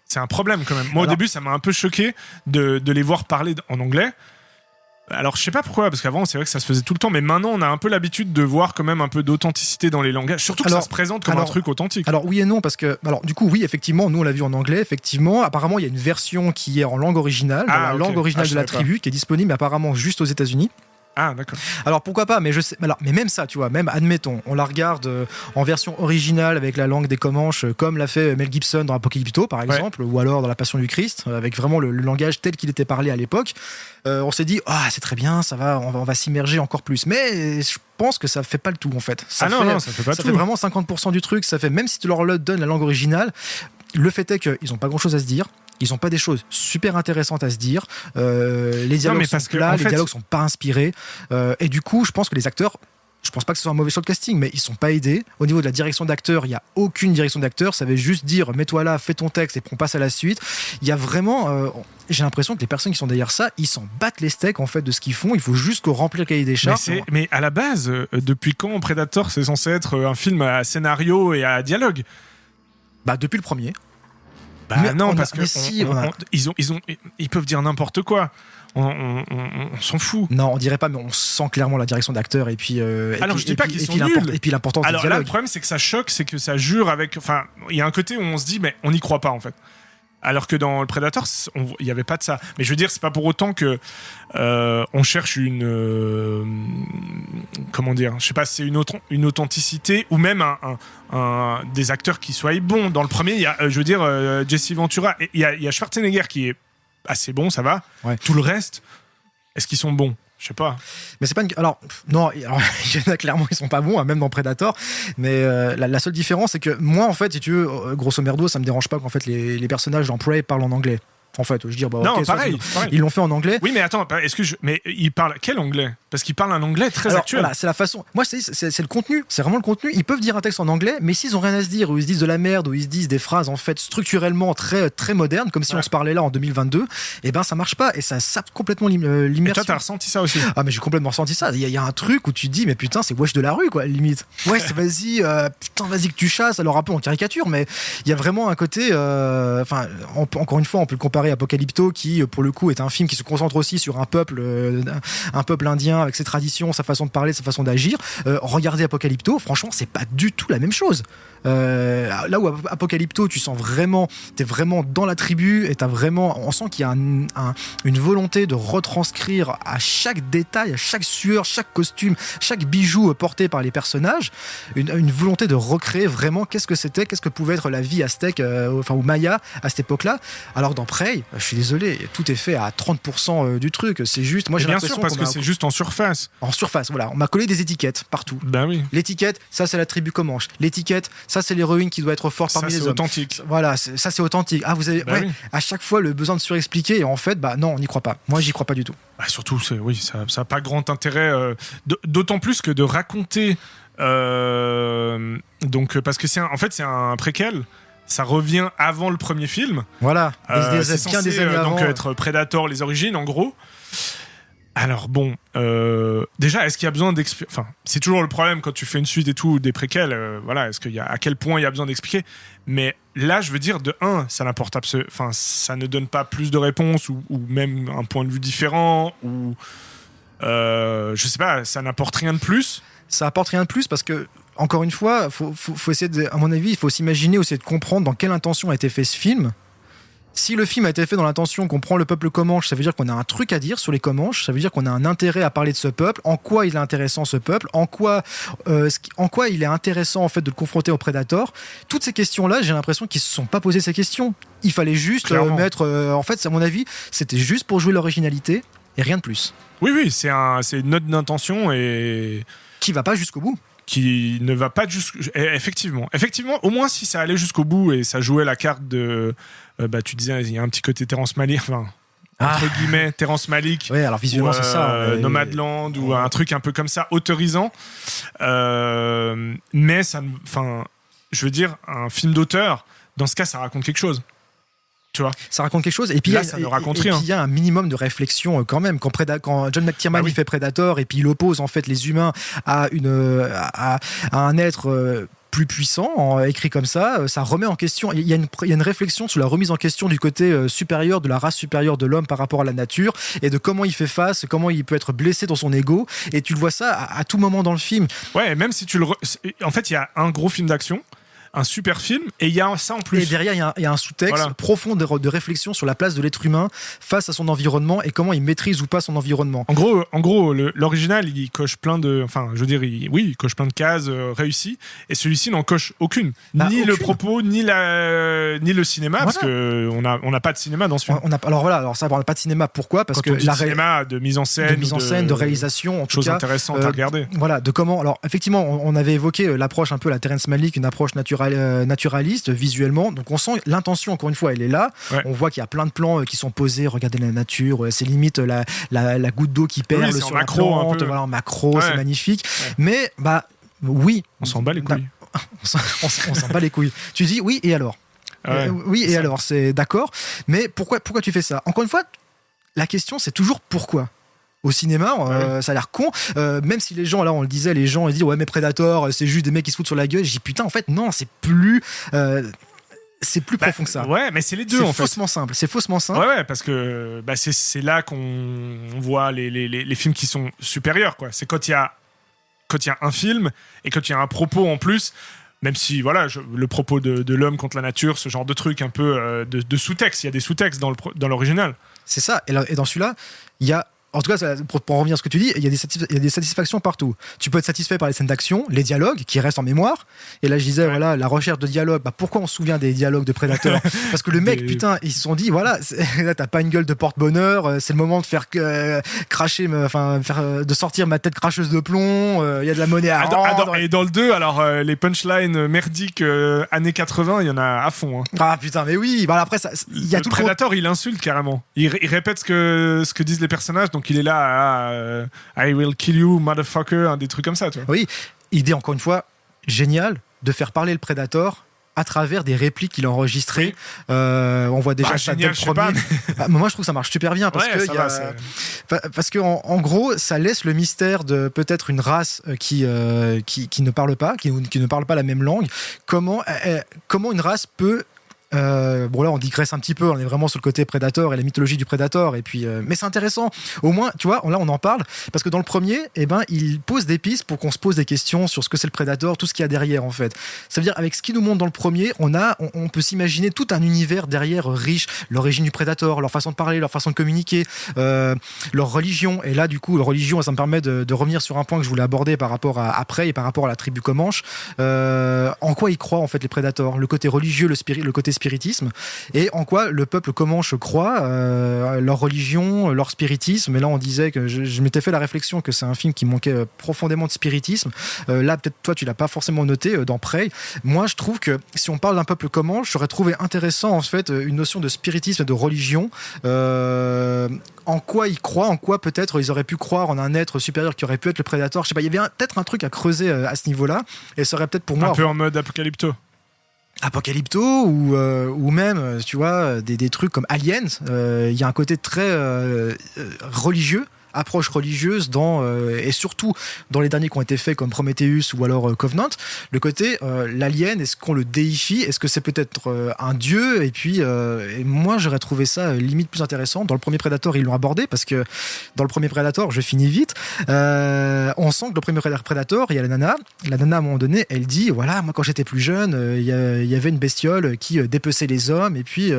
C'est un problème quand même. Moi au début ça m'a un peu choqué de les voir parler en anglais. Alors je sais pas pourquoi, parce qu'avant c'est vrai que ça se faisait tout le temps, mais maintenant on a un peu l'habitude de voir quand même un peu d'authenticité dans les langages, surtout que ça se présente comme un truc authentique. Alors oui et non, parce que du coup oui, effectivement, nous on l'a vu en anglais, effectivement, apparemment il y a une version qui est en langue originale, dans la langue originale de la tribu, qui est disponible apparemment juste aux États-Unis. Ah d'accord. Alors pourquoi pas, mais je sais. Alors, mais même ça, tu vois, même admettons, on la regarde en version originale avec la langue des Comanches, comme l'a fait Mel Gibson dans Apocalypto par exemple, ou alors dans La Passion du Christ, avec vraiment le langage tel qu'il était parlé à l'époque. On s'est dit c'est très bien, ça va, on va s'immerger encore plus. Mais je pense que ça fait pas le tout en fait. Ça fait pas tout. Ça fait vraiment 50% du truc. Ça fait, même si tu leur donnes la langue originale, le fait est qu'ils ont pas grand chose à se dire. Ils n'ont pas des choses super intéressantes à se dire. Les dialogues sont plats, les dialogues sont pas inspirés. Et du coup, je pense que les acteurs, je pense pas que ce soit un mauvais choix de casting, mais ils sont pas aidés. Au niveau de la direction d'acteur, il y a aucune direction d'acteur. Ça veut juste dire mets-toi là, fais ton texte et on passe à la suite. Il y a vraiment, j'ai l'impression que les personnes qui sont derrière ça, ils s'en battent les steaks en fait de ce qu'ils font. Il faut juste remplir le cahier des charges. Mais à la base, depuis quand Predator c'est censé être un film à scénario et à dialogue? Depuis le premier. Parce que ils peuvent dire n'importe quoi. On s'en fout. Non, on dirait pas, mais on sent clairement la direction d'acteur et puis. Alors je dis pas qu'ils sont nuls. Et puis l'importance du dialogue. Là, le problème c'est que ça choque, c'est que ça jure avec. Enfin, il y a un côté où on se dit, mais on n'y croit pas en fait. Alors que dans le Predator, il n'y avait pas de ça. Mais je veux dire, c'est pas pour autant que on cherche comment dire, je sais pas si c'est une authenticité ou même des acteurs qui soient bons. Dans le premier, il y a, je veux dire, Jesse Ventura, il y a Schwarzenegger qui est assez bon, ça va. Ouais. Tout le reste, est-ce qu'ils sont bons? Je sais pas. Mais c'est pas non, il y en a clairement ils sont pas bons, même dans Predator, mais la seule différence c'est que moi en fait, si tu veux, grosso merdo, ça me dérange pas qu'en fait les personnages dans Prey parlent en anglais. En fait, je veux dire, non, okay, pareil. Ils l'ont fait en anglais. Oui, mais attends, mais ils parlent quel anglais? Parce qu'ils parlent un anglais très actuel. Voilà, c'est la façon. Moi, c'est le contenu. C'est vraiment le contenu. Ils peuvent dire un texte en anglais, mais s'ils ont rien à se dire, ou ils se disent de la merde, ou ils se disent des phrases en fait structurellement très très modernes, comme si on se parlait là en 2022, et ben ça marche pas et ça sape complètement l'immersion. Et toi, t'as ressenti ça aussi? Ah, mais j'ai complètement ressenti ça. Il y a un truc où tu te dis, mais putain, c'est wesh de la rue, quoi, limite. Wesh, vas-y, putain, vas-y que tu chasses. Alors un peu en caricature, mais il y a vraiment un côté. Encore une fois, on peut le comparer à Apocalypto, qui pour le coup est un film qui se concentre aussi sur un peuple indien avec ses traditions, sa façon de parler, sa façon d'agir. Regardez Apocalypto, franchement c'est pas du tout la même chose. Là où Apocalypto tu sens vraiment, t'es vraiment dans la tribu et on sent qu'il y a une volonté de retranscrire à chaque détail, à chaque sueur, chaque costume, chaque bijou porté par les personnages, une volonté de recréer vraiment qu'est-ce que pouvait être la vie aztèque ou maya à cette époque-là. Alors dans Prey, je suis désolé, tout est fait à 30% du truc. C'est juste, moi j'ai l'impression parce que c'est juste en surface. En surface, voilà. On m'a collé des étiquettes partout. Ben oui. L'étiquette, ça c'est la tribu Comanche. L'étiquette, ça c'est l'héroïne qui doit être forte parmi les hommes. Ça c'est authentique. Voilà, ça c'est authentique. Ah vous avez, oui. À chaque fois le besoin de surexpliquer et en fait, non, on n'y croit pas. Moi j'y crois pas du tout. Surtout, ça a pas grand intérêt. D'autant plus que de raconter. Parce que c'est un préquel. Ça revient avant le premier film. Voilà, c'est censé des années avant. Donc être Predator, les origines, en gros. Alors bon, déjà, est-ce qu'il y a besoin d'expliquer? Enfin, c'est toujours le problème quand tu fais une suite et tout, des préquels. À quel point il y a besoin d'expliquer? Mais là, je veux dire, de un, ça n'apporte ça ne donne pas plus de réponses ou même un point de vue différent ou je sais pas, ça n'apporte rien de plus. Ça apporte rien de plus parce que, encore une fois, faut essayer à mon avis, il faut s'imaginer, essayer de comprendre dans quelle intention a été fait ce film. Si le film a été fait dans l'intention qu'on prend le peuple Comanche, ça veut dire qu'on a un truc à dire sur les Comanches, ça veut dire qu'on a un intérêt à parler de ce peuple, en quoi il est intéressant ce peuple, en quoi il est intéressant en fait de le confronter au Predator. Toutes ces questions-là, j'ai l'impression qu'ils se sont pas posé ces questions. Il fallait juste mettre, en fait, à mon avis, c'était juste pour jouer l'originalité et rien de plus. Oui, c'est une note d'intention et qui va pas jusqu'au bout. qui ne va pas jusqu'au... Effectivement, au moins si ça allait jusqu'au bout et ça jouait la carte de... tu disais, il y a un petit côté Terrence Malick, entre guillemets, Terrence Malick. Ouais, alors visuellement, c'est ça. Nomadland ou un truc un peu comme ça, autorisant. Mais ça... je veux dire, un film d'auteur, dans ce cas, ça raconte quelque chose. Tu vois, ça raconte quelque chose et puis là, ça ne raconte rien. Il y a un minimum de réflexion quand même quand John McTiernan il fait Predator et puis il oppose en fait les humains à un être plus puissant, écrit comme ça remet en question, il y a une réflexion sur la remise en question du côté supérieur, de la race supérieure de l'homme par rapport à la nature et de comment il fait face, comment il peut être blessé dans son ego, et tu le vois ça à tout moment dans le film. Ouais, même si en fait il y a un gros film d'action, un super film, et il y a ça en plus. Et derrière, il y a un sous-texte profond de réflexion sur la place de l'être humain face à son environnement et comment il maîtrise ou pas son environnement. En gros, l'original, il coche plein de... Enfin, je veux dire, il coche plein de cases réussies, et celui-ci n'en coche aucune. Ni le propos, ni le cinéma, parce qu'on n'a pas de cinéma dans ce film. Alors ça, on n'a pas de cinéma. Pourquoi ? Parce que cinéma, de mise en scène, de réalisation, en tout cas. Chose intéressante à regarder. Voilà, de comment... Alors, effectivement, on avait évoqué l'approche un peu, la Terrence Malick, une approche naturaliste visuellement, donc on sent l'intention, encore une fois, elle est là. On voit qu'il y a plein de plans qui sont posés, regardez la nature, c'est limite la goutte d'eau qui perle sur la plante, en macro, c'est magnifique. Mais oui, on s'en bat les couilles. On s'en bat les couilles. Tu dis oui et alors. Oui et alors, c'est d'accord, mais pourquoi tu fais ça ? Encore une fois, la question c'est toujours pourquoi. Au cinéma, ça a l'air con, même si les gens, là on le disait, les gens ils disent ouais mais Predator c'est juste des mecs qui se foutent sur la gueule. Je dis putain, en fait non, c'est plus profond que ça. Ouais, mais c'est les deux en fait. C'est faussement simple. Ouais, parce que c'est là qu'on voit les films qui sont supérieurs, quoi. C'est quand il y a un film et quand il y a un propos en plus. Même si, le propos de l'homme contre la nature, ce genre de truc un peu de sous-texte. Il y a des sous-textes dans l'original. C'est ça. Et dans celui-là, il y a... En tout cas, pour en revenir à ce que tu dis, il y a des satisfactions partout. Tu peux être satisfait par les scènes d'action, les dialogues qui restent en mémoire. Et là, je disais, la recherche de dialogue. Pourquoi on se souvient des dialogues de Predator ? Parce que le mec, putain, ils se sont dit, là, t'as pas une gueule de porte-bonheur. C'est le moment de faire cracher, de sortir ma tête cracheuse de plomb. Il y a de la monnaie à rendre. Et dans le 2, alors les punchlines merdiques années 80, il y en a à fond. Hein. Ah putain, mais oui. Après, il y a tout le Predator, il insulte carrément. Il répète ce que disent les personnages. Donc il est là I will kill you motherfucker, des trucs comme ça, tu vois. Oui, idée encore une fois géniale de faire parler le Predator à travers des répliques qu'il a enregistrées. On voit déjà ça dès le premier. Moi je trouve que ça marche super bien parce que en gros ça laisse le mystère de peut-être une race qui ne parle pas, qui ne parle pas la même langue. Comment une race peut là on digresse un petit peu, on est vraiment sur le côté Predator et la mythologie du Predator, et puis mais c'est intéressant, au moins tu vois, là on en parle parce que dans le premier il pose des pistes pour qu'on se pose des questions sur ce que c'est le Predator, tout ce qu'il y a derrière en fait. Ça veut dire avec ce qu'il nous montre dans le premier, on peut s'imaginer tout un univers derrière riche, l'origine du Predator, leur façon de parler, leur façon de communiquer, leur religion, et là du coup leur religion, ça me permet de revenir sur un point que je voulais aborder par rapport à Prey et par rapport à la tribu Comanche. En quoi ils croient en fait les Predators, le côté religieux, le côté spiritisme, et en quoi le peuple Comanche croit, leur religion, leur spiritisme. Et là on disait que je m'étais fait la réflexion que c'est un film qui manquait profondément de spiritisme. Là peut-être toi tu l'as pas forcément noté dans Prey. Moi je trouve que si on parle d'un peuple Comanche, j'aurais trouvé intéressant en fait une notion de spiritisme et de religion. En quoi ils croient, en quoi peut-être ils auraient pu croire en un être supérieur qui aurait pu être le Predator. Je sais pas, il y avait peut-être un truc à creuser à ce niveau-là, et ça aurait peut-être pour moi un peu en mode Apocalypto ou même tu vois des trucs comme Aliens. Il y a un côté très religieux, approche religieuse et surtout dans les derniers qui ont été faits comme Prometheus ou alors Covenant, le côté l'alien, est-ce qu'on le déifie, est-ce que c'est peut-être un dieu, et puis et moi j'aurais trouvé ça limite plus intéressant. Dans le premier Predator ils l'ont abordé, parce que dans le premier Predator, je finis vite, on sent que le premier Predator, il y a la nana à un moment donné, elle dit voilà, moi quand j'étais plus jeune il y avait une bestiole qui dépeçait les hommes, et puis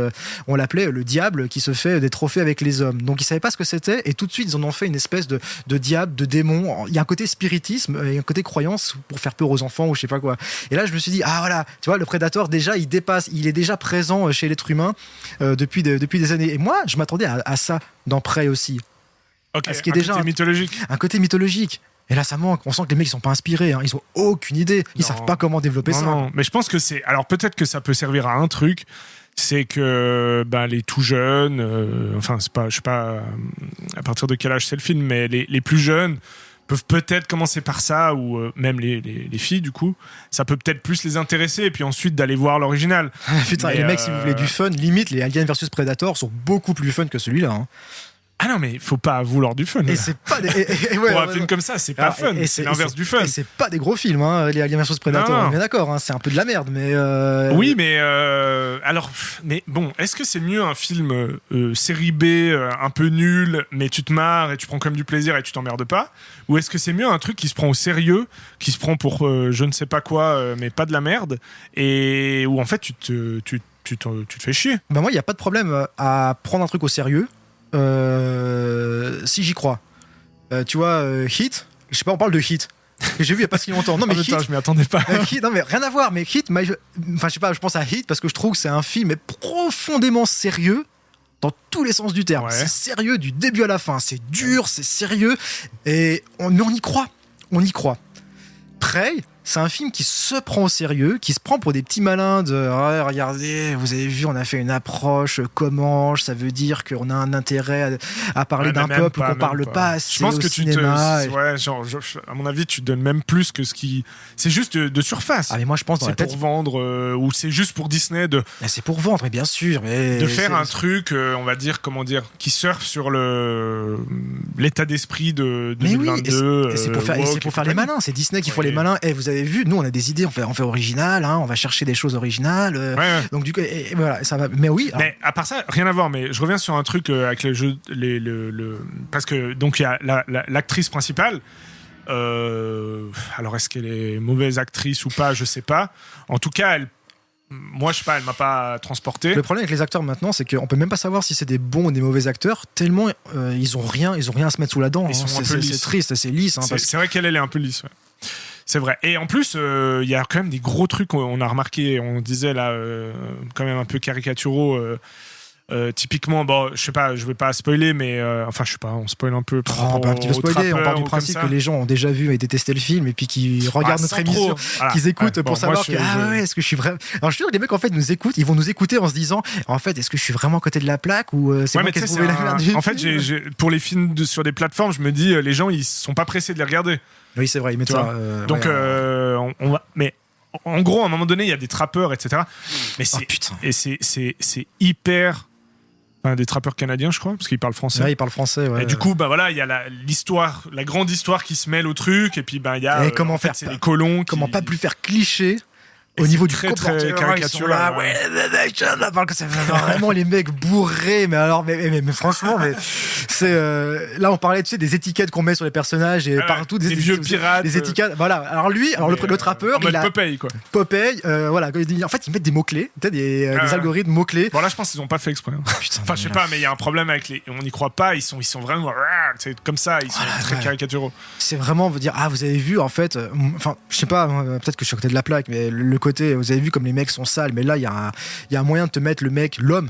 on l'appelait le diable qui se fait des trophées avec les hommes. Donc ils savaient pas ce que c'était, et tout de suite ils en ont fait une espèce de diable, de démon. Il y a un côté spiritisme et un côté croyance pour faire peur aux enfants ou je sais pas quoi. Et là je me suis dit voilà, tu vois, le Predator déjà il est déjà présent chez l'être humain depuis des années, et moi je m'attendais à ça dans Prey aussi. Okay, un côté mythologique. Un côté mythologique. Et là, ça manque. On sent que les mecs, ils sont pas inspirés. Hein. Ils ont aucune idée. Ils savent pas comment développer ça. Non. Mais je pense que c'est. Alors peut-être que ça peut servir à un truc. C'est que les tout jeunes, c'est pas, je sais pas à partir de quel âge c'est le film, mais les plus jeunes peuvent peut-être commencer par ça, ou même les filles, du coup, ça peut peut-être plus les intéresser, et puis ensuite d'aller voir l'original. Putain, les mecs, si vous voulez du fun, limite, les Alien vs Predator sont beaucoup plus fun que celui-là. Hein. Ah non, mais faut pas vouloir du fun. Et c'est pas des... Pour un film comme ça, c'est pas fun. C'est l'inverse du fun. Et c'est pas des gros films, hein, les Alien vs Predator. On est d'accord, hein, c'est un peu de la merde, mais. Oui, mais alors, mais bon, est-ce que c'est mieux un film série B, un peu nul, mais tu te marres et tu prends quand même du plaisir et tu t'emmerdes pas, ou est-ce que c'est mieux un truc qui se prend au sérieux, qui se prend pour je ne sais pas quoi, mais pas de la merde, et où en fait tu te fais chier. Bah moi, il y a pas de problème à prendre un truc au sérieux. Si j'y crois. Tu vois, Hit, je sais pas, on parle de Hit. Que j'ai vu il y a pas si longtemps. Non mais Hit, je m'y attendais pas. Hit, non mais rien à voir. Mais Hit, enfin je sais pas, je pense à Hit parce que je trouve que c'est un film profondément sérieux dans tous les sens du terme. Ouais. C'est sérieux du début à la fin. C'est dur, c'est sérieux mais on y croit. On y croit. Prey, c'est un film qui se prend au sérieux, qui se prend pour des petits malins de regardez, vous avez vu, on a fait une approche Comanche, ça veut dire qu'on a un intérêt à parler d'un peuple qu'on parle pas assez au cinéma. À mon avis, tu donnes même plus que ce qui. C'est juste de surface. Ah mais moi je pense dans la tête. C'est pour vendre ou c'est juste pour Disney de. C'est pour vendre, mais bien sûr. Mais de faire un truc, on va dire, qui surfe sur l'état d'esprit de 2022. Oui, et c'est pour faire les malins. C'est Disney qui font les malins. Et vous avez vu, nous on a des idées, on fait original, hein, on va chercher des choses originales. Donc du coup, et voilà, ça va. Mais oui. Mais à part ça, rien à voir. Mais je reviens sur un truc avec le jeu, parce que donc il y a l'actrice principale. Alors est-ce qu'elle est mauvaise actrice ou pas, je sais pas. En tout cas, moi je sais pas, elle m'a pas transporté. Le problème avec les acteurs maintenant, c'est qu'on peut même pas savoir si c'est des bons ou des mauvais acteurs, tellement ils ont rien à se mettre sous la dent. C'est triste, c'est lisse. Hein, c'est vrai qu'elle est un peu lisse. Ouais. C'est vrai. Et en plus, il y a quand même des gros trucs qu'on a remarqué, on disait là, quand même un peu caricaturaux. Typiquement, bon, je sais pas, je vais pas spoiler, mais enfin, je sais pas, on spoil un peu. On peut un petit peu spoiler. On part du principe que les gens ont déjà vu et détesté le film et puis qu'ils regardent notre émission, qu'ils écoutent pour savoir que est-ce que je suis vraiment. Alors, je suis sûr que les mecs en fait nous écoutent, ils vont nous écouter en se disant, en fait, est-ce que je suis vraiment à côté de la plaque ou c'est moi qui ai trouvé la merde. En fait, pour les films sur des plateformes, je me dis, les gens ils sont pas pressés de les regarder. Oui, c'est vrai, ils mettent ça. Donc, on va. Mais en gros, à un moment donné, il y a des trappeurs, etc. Mais c'est hyper. Des trappeurs canadiens, je crois, parce qu'ils parlent français. Ouais, ils parlent français, ouais. Et du coup, il y a l'histoire, la grande histoire qui se mêle au truc, et puis il y a. Comment faire c'est les colons. Comment pas plus faire cliché au niveau du comportement, caricatural. C'est vraiment les mecs bourrés, mais alors, mais franchement, mais c'est là on parlait, tu sais, des étiquettes qu'on met sur les personnages et partout des vieux pirates, des étiquettes. Voilà. Alors lui, le trappeur, il a Popeye quoi. Popeye, voilà. En fait, ils mettent des mots clés, peut-être des algorithmes mots clés. Bon là, je pense qu'ils ont pas fait exprès. Putain, enfin, je sais pas, mais il y a un problème avec on n'y croit pas. Ils sont vraiment, c'est comme ça. Ils sont très caricaturaux. C'est vraiment vous dire, vous avez vu en fait. Enfin, je sais pas, peut-être que je suis à côté de la plaque, mais le côté, vous avez vu comme les mecs sont sales, mais là il y a un moyen de te mettre le mec, l'homme,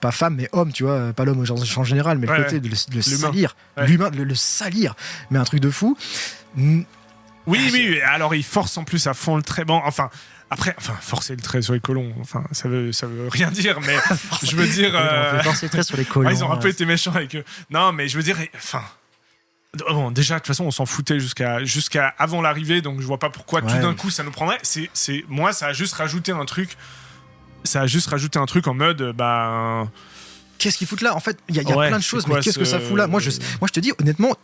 pas femme mais homme, tu vois, pas l'homme en général, mais le côté de le salir, l'humain, le salir, mais un truc de fou. Oui, alors il force en plus à fond le trait. Bon, après, forcer le trait sur les colons, ça veut rien dire, mais je veux dire, forcer le trait sur les colons. Ils ont un peu été méchants avec eux. Non, mais je veux dire, bon, déjà, de toute façon, on s'en foutait jusqu'à avant l'arrivée, donc je vois pas pourquoi tout d'un coup ça nous prendrait. Moi, ça a juste rajouté un truc. Ça a juste rajouté un truc en mode, qu'est-ce qu'ils foutent là ? En fait, il y a plein de choses, mais qu'est-ce que ça fout là ? Moi, je te dis, honnêtement,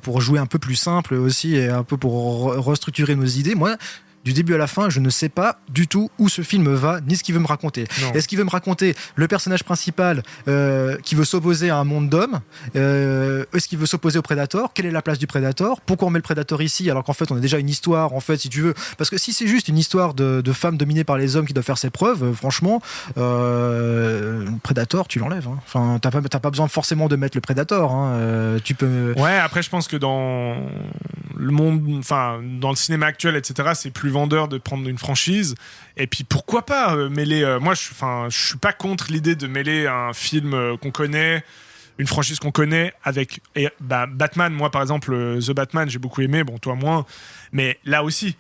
pour jouer un peu plus simple aussi et un peu pour restructurer nos idées, moi, du début à la fin, je ne sais pas du tout où ce film va, ni ce qu'il veut me raconter. Non. Est-ce qu'il veut me raconter le personnage principal qui veut s'opposer à un monde d'hommes ? Est-ce qu'il veut s'opposer au Predator ? Quelle est la place du Predator ? Pourquoi on met le Predator ici alors qu'en fait on a déjà une histoire, en fait, si tu veux ? Parce que si c'est juste une histoire de femmes dominées par les hommes qui doivent faire ses preuves, franchement, le Predator, tu l'enlèves. Hein. Enfin, t'as pas besoin forcément de mettre le Predator. Hein. Tu peux. Ouais, après je pense que dans le monde, dans le cinéma actuel, etc., c'est plus vendeur de prendre une franchise, et puis pourquoi pas mêler. Moi, je suis pas contre l'idée de mêler un film qu'on connaît une franchise qu'on connaît avec Batman. Moi, par exemple, The Batman, j'ai beaucoup aimé. Bon, toi moins. Mais là aussi,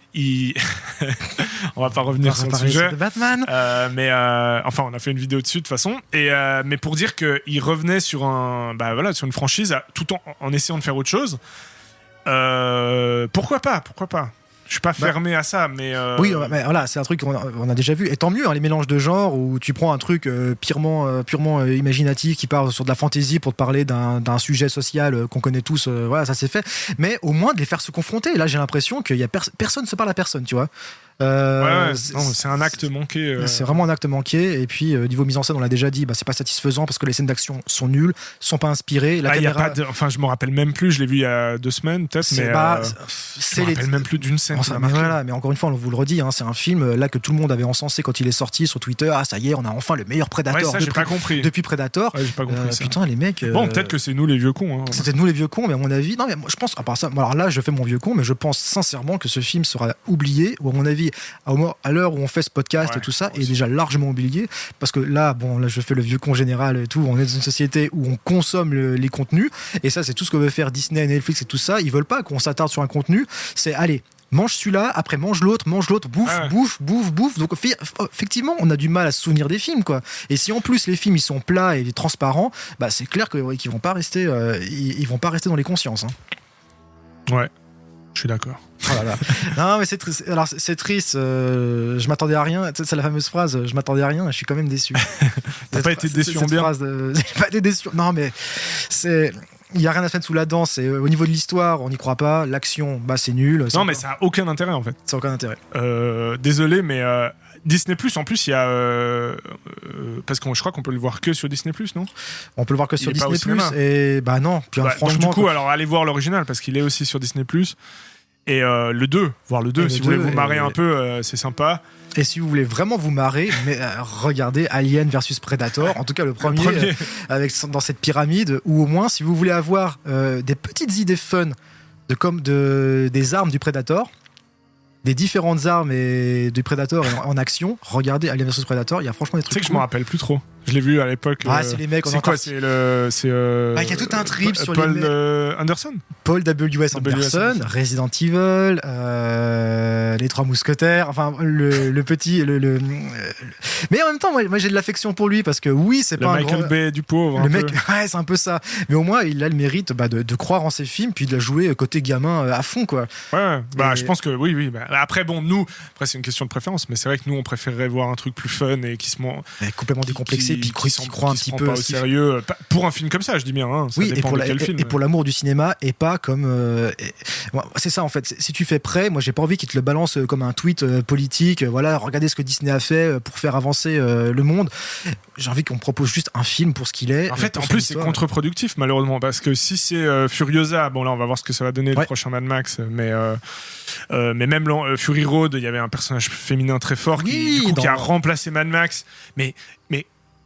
on va pas revenir sur le sujet. De Batman. Enfin, on a fait une vidéo dessus de toute façon. Mais pour dire qu'il revenait sur sur une franchise, tout en essayant de faire autre chose. Pourquoi pas. Je suis pas fermé à ça, mais oui, mais voilà, c'est un truc qu'on a déjà vu. Et tant mieux, les mélanges de genres où tu prends un truc purement imaginatif qui part sur de la fantaisie pour te parler d'un sujet social qu'on connaît tous. Voilà, ça c'est fait. Mais au moins de les faire se confronter. Là, j'ai l'impression qu'il y a personne se parle à personne, tu vois. C'est un acte manqué. C'est vraiment un acte manqué. Et puis niveau mise en scène, on l'a déjà dit, c'est pas satisfaisant parce que les scènes d'action sont nulles, sont pas inspirées. La caméra... je me rappelle même plus. Je l'ai vu il y a 2 semaines peut-être, mais je me rappelle même plus d'une scène. Mais encore une fois, on vous le redit, c'est un film là que tout le monde avait encensé quand il est sorti sur Twitter. Ah, ça y est, on a enfin le meilleur Predator depuis Predator. J'ai pas compris ça. Putain, les mecs. Bon, peut-être que c'est nous les vieux cons. C'était nous les vieux cons, mais à mon avis, non, mais moi, je pense. À part ça, alors là, je fais mon vieux con, mais je pense sincèrement que ce film sera oublié, ou à mon avis, à l'heure où on fait ce podcast et tout ça, est déjà largement oublié, parce que là, je fais le vieux con général et tout. On est dans une société où on consomme les contenus, et ça, c'est tout ce que veut faire Disney, Netflix et tout ça. Ils veulent pas qu'on s'attarde sur un contenu. C'est allez. Mange celui-là, après mange l'autre, bouffe. Donc effectivement, on a du mal à se souvenir des films, quoi. Et si en plus les films ils sont plats et transparents, c'est clair qu'ils vont pas rester, ils vont pas rester dans les consciences. Ouais, je suis d'accord. Oh là là. Non, mais c'est triste. Alors c'est triste. Je m'attendais à rien. C'est la fameuse phrase. Je m'attendais à rien. Je suis quand même déçu. T'as pas été déçu en bien. J'ai pas été déçu. Non, mais c'est. Il n'y a rien à se mettre sous la dent. Au niveau de l'histoire, on n'y croit pas. L'action, c'est nul. Non, mais ça n'a aucun intérêt en fait. Ça n'a aucun intérêt. Désolé, mais Disney+, en plus, il y a... parce que je crois qu'on peut le voir que sur Disney+, non ? On peut le voir que sur Disney+. Et non. Puis, franchement, donc, du coup, alors allez voir l'original parce qu'il est aussi sur Disney+. Et le 2, voir le 2, si vous voulez vous marrer un peu, c'est sympa. Et si vous voulez vraiment vous marrer, regardez Alien versus Predator, en tout cas le premier. Dans cette pyramide, ou au moins si vous voulez avoir des petites idées fun des armes du Predator, des différentes armes et du Predator en action, regardez Alien vs Predator, il y a franchement des trucs. Tu sais que je me rappelle plus trop. Je l'ai vu à l'époque. C'est les mecs. C'est quoi ? Il y a tout un trip sur Paul les Anderson. Paul W.S. Anderson, Resident Evil, les Trois Mousquetaires, enfin le petit, mais en même temps, moi j'ai de l'affection pour lui parce que oui, c'est pas Michael Bay du pauvre. Le mec, c'est un peu ça. Mais au moins, il a le mérite de croire en ses films puis de la jouer côté gamin à fond, quoi. Ouais. Je pense que oui. Après, c'est une question de préférence, mais c'est vrai que nous, on préférerait voir un truc plus fun et qui se complètement décomplexé. Puis qui croit un petit peu pas au sérieux pour un film comme ça, je dis bien, ça dépend de quel film. Et pour l'amour du cinéma et pas comme c'est ça en fait, si tu fais prêt, moi j'ai pas envie qu'il te le balance comme un tweet politique, voilà, regardez ce que Disney a fait pour faire avancer le monde. J'ai envie qu'on me propose juste un film pour ce qu'il est. En fait, en plus c'est contre-productif malheureusement, parce que si c'est Furiosa, bon là on va voir ce que ça va donner le prochain Mad Max, mais même Fury Road, il y avait un personnage féminin très fort qui a remplacé Mad Max, mais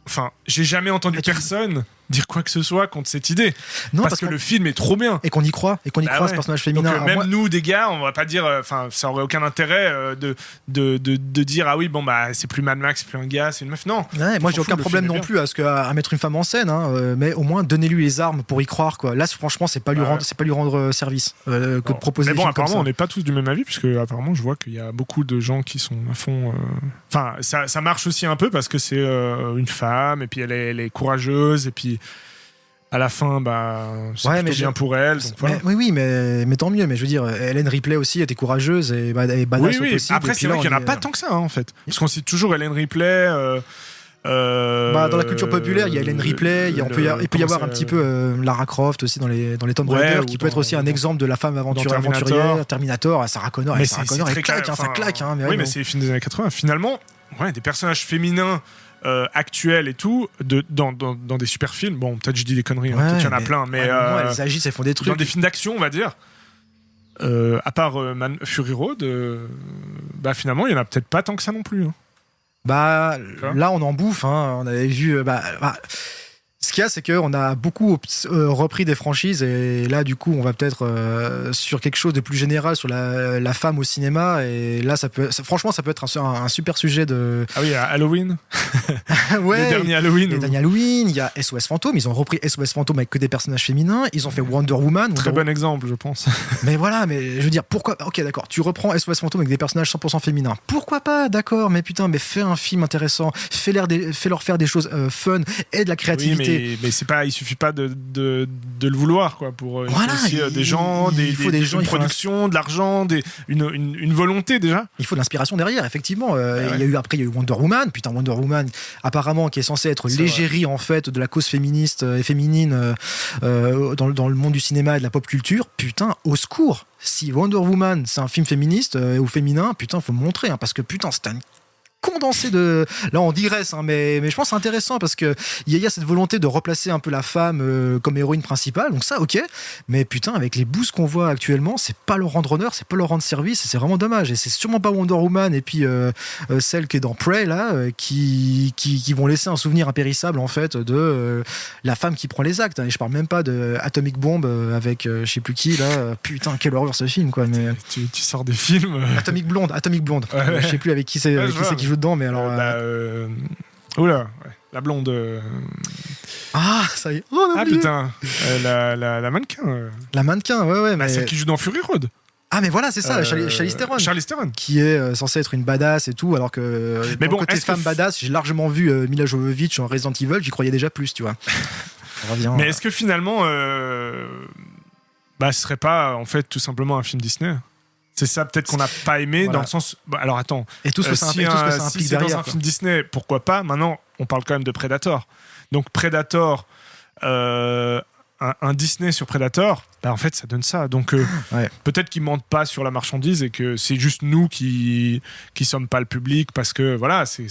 enfin, j'ai jamais entendu personne dire quoi que ce soit contre cette idée. Non, parce que le film est trop bien. Et qu'on y croit, ce personnage féminin. Donc, même nous, des gars, on va pas dire. Enfin, ça aurait aucun intérêt de dire ah oui, c'est plus Mad Max, c'est plus un gars, c'est une meuf. Non. Ouais, moi, j'ai aucun problème non plus à mettre une femme en scène, mais au moins donnez-lui les armes pour y croire, quoi. Là, franchement, c'est pas lui rendre service que de proposer. Mais des films apparemment, comme ça. on n'est pas tous du même avis, puisque apparemment, je vois qu'il y a beaucoup de gens qui sont à fond. Enfin, ça marche aussi un peu parce que c'est une femme et puis elle est courageuse et puis. À la fin, c'est plutôt bien pour elle. Donc voilà. Mais tant mieux. Mais je veux dire, Ellen Ripley aussi était courageuse et badass au possible. Après, c'est vrai qu'il n'y en a pas tant que ça, en fait. Parce qu'on cite toujours Ellen Ripley. Dans la culture populaire, il y a Ellen Ripley. Il peut y avoir un petit peu Lara Croft aussi dans les Tomb Raider, qui peut être aussi un exemple de la femme aventurière. Terminator, Sarah Connor. Sarah Connor, elle claque, ça claque. Mais c'est les films des années 80. Finalement, des personnages féminins. Actuels et tout dans des super films, bon peut-être je dis des conneries, peut-être qu'il y en a plein, mais elles agissent, elles font des trucs dans des films d'action on va dire, à part Fury Road, finalement il y en a peut-être pas tant que ça non plus, là on en bouffe, on avait vu ce qu'il y a, c'est qu'on a beaucoup repris des franchises et là, du coup, on va peut-être sur quelque chose de plus général sur la femme au cinéma. Et là, franchement, ça peut être un super sujet de. Ah oui, Halloween. Ouais, les derniers Halloween. Les derniers Halloween, il y a SOS Fantôme. Ils ont repris SOS Fantôme avec que des personnages féminins. Ils ont fait Wonder Woman. Très bon exemple, je pense. Mais voilà, mais je veux dire, pourquoi. Ok, d'accord, tu reprends SOS Fantôme avec des personnages 100% féminins. Pourquoi pas, d'accord, mais putain, mais fais un film intéressant. Fais-leur faire des choses fun et de la créativité. Oui, mais c'est pas, il suffit pas de le vouloir, quoi. Pour voilà, il faut aussi des gens, il faut des gens, une production, de l'argent, une volonté déjà. Il faut de l'inspiration derrière, effectivement. Il y a eu Wonder Woman. Putain, Wonder Woman, apparemment, qui est censée être l'égérie en fait de la cause féministe et féminine dans le monde du cinéma et de la pop culture. Putain, au secours. Si Wonder Woman, c'est un film féministe ou féminin, putain, faut le montrer, hein, parce que putain, c'est un condensé de. Là, on digresse, hein, mais je pense que c'est intéressant parce qu'il y a cette volonté de replacer un peu la femme comme héroïne principale. Donc, ça, ok. Mais putain, avec les boosts qu'on voit actuellement, c'est pas leur rendre honneur, c'est pas leur rendre service, et c'est vraiment dommage. Et c'est sûrement pas Wonder Woman et puis celle qui est dans Prey, là, qui vont laisser un souvenir impérissable, en fait, de la femme qui prend les actes. Hein. Et je parle même pas de Atomic Bomb avec je sais plus qui, là. Putain, quelle horreur ce film, quoi. Mais... Tu sors des films. Atomic Blonde. Ouais. Je sais plus avec qui c'est qui joue dedans, mais alors. Oula, ouais. La blonde. Ah, ça y est. Oh, ah putain, la mannequin. La mannequin, ouais. Bah, celle qui joue dans Fury Road. Ah, mais voilà, c'est ça, Charlize Theron. Charlize Theron. Qui est censée être une badass et tout, alors que mais bon, côté femme badass, j'ai largement vu Mila Jovovich en Resident Evil, j'y croyais déjà plus, tu vois. Mais est-ce que finalement, ce serait pas en fait tout simplement un film Disney ? C'est ça peut-être qu'on n'a pas aimé dans le sens. Alors attends. Et tout ce que ça implique si c'est derrière. Dans un film Disney, pourquoi pas ? Maintenant, on parle quand même de Predator. Donc Predator, un Disney sur Predator, en fait, ça donne ça. Donc peut-être qu'ils mentent pas sur la marchandise et que c'est juste nous qui sommes pas le public parce que voilà, c'est.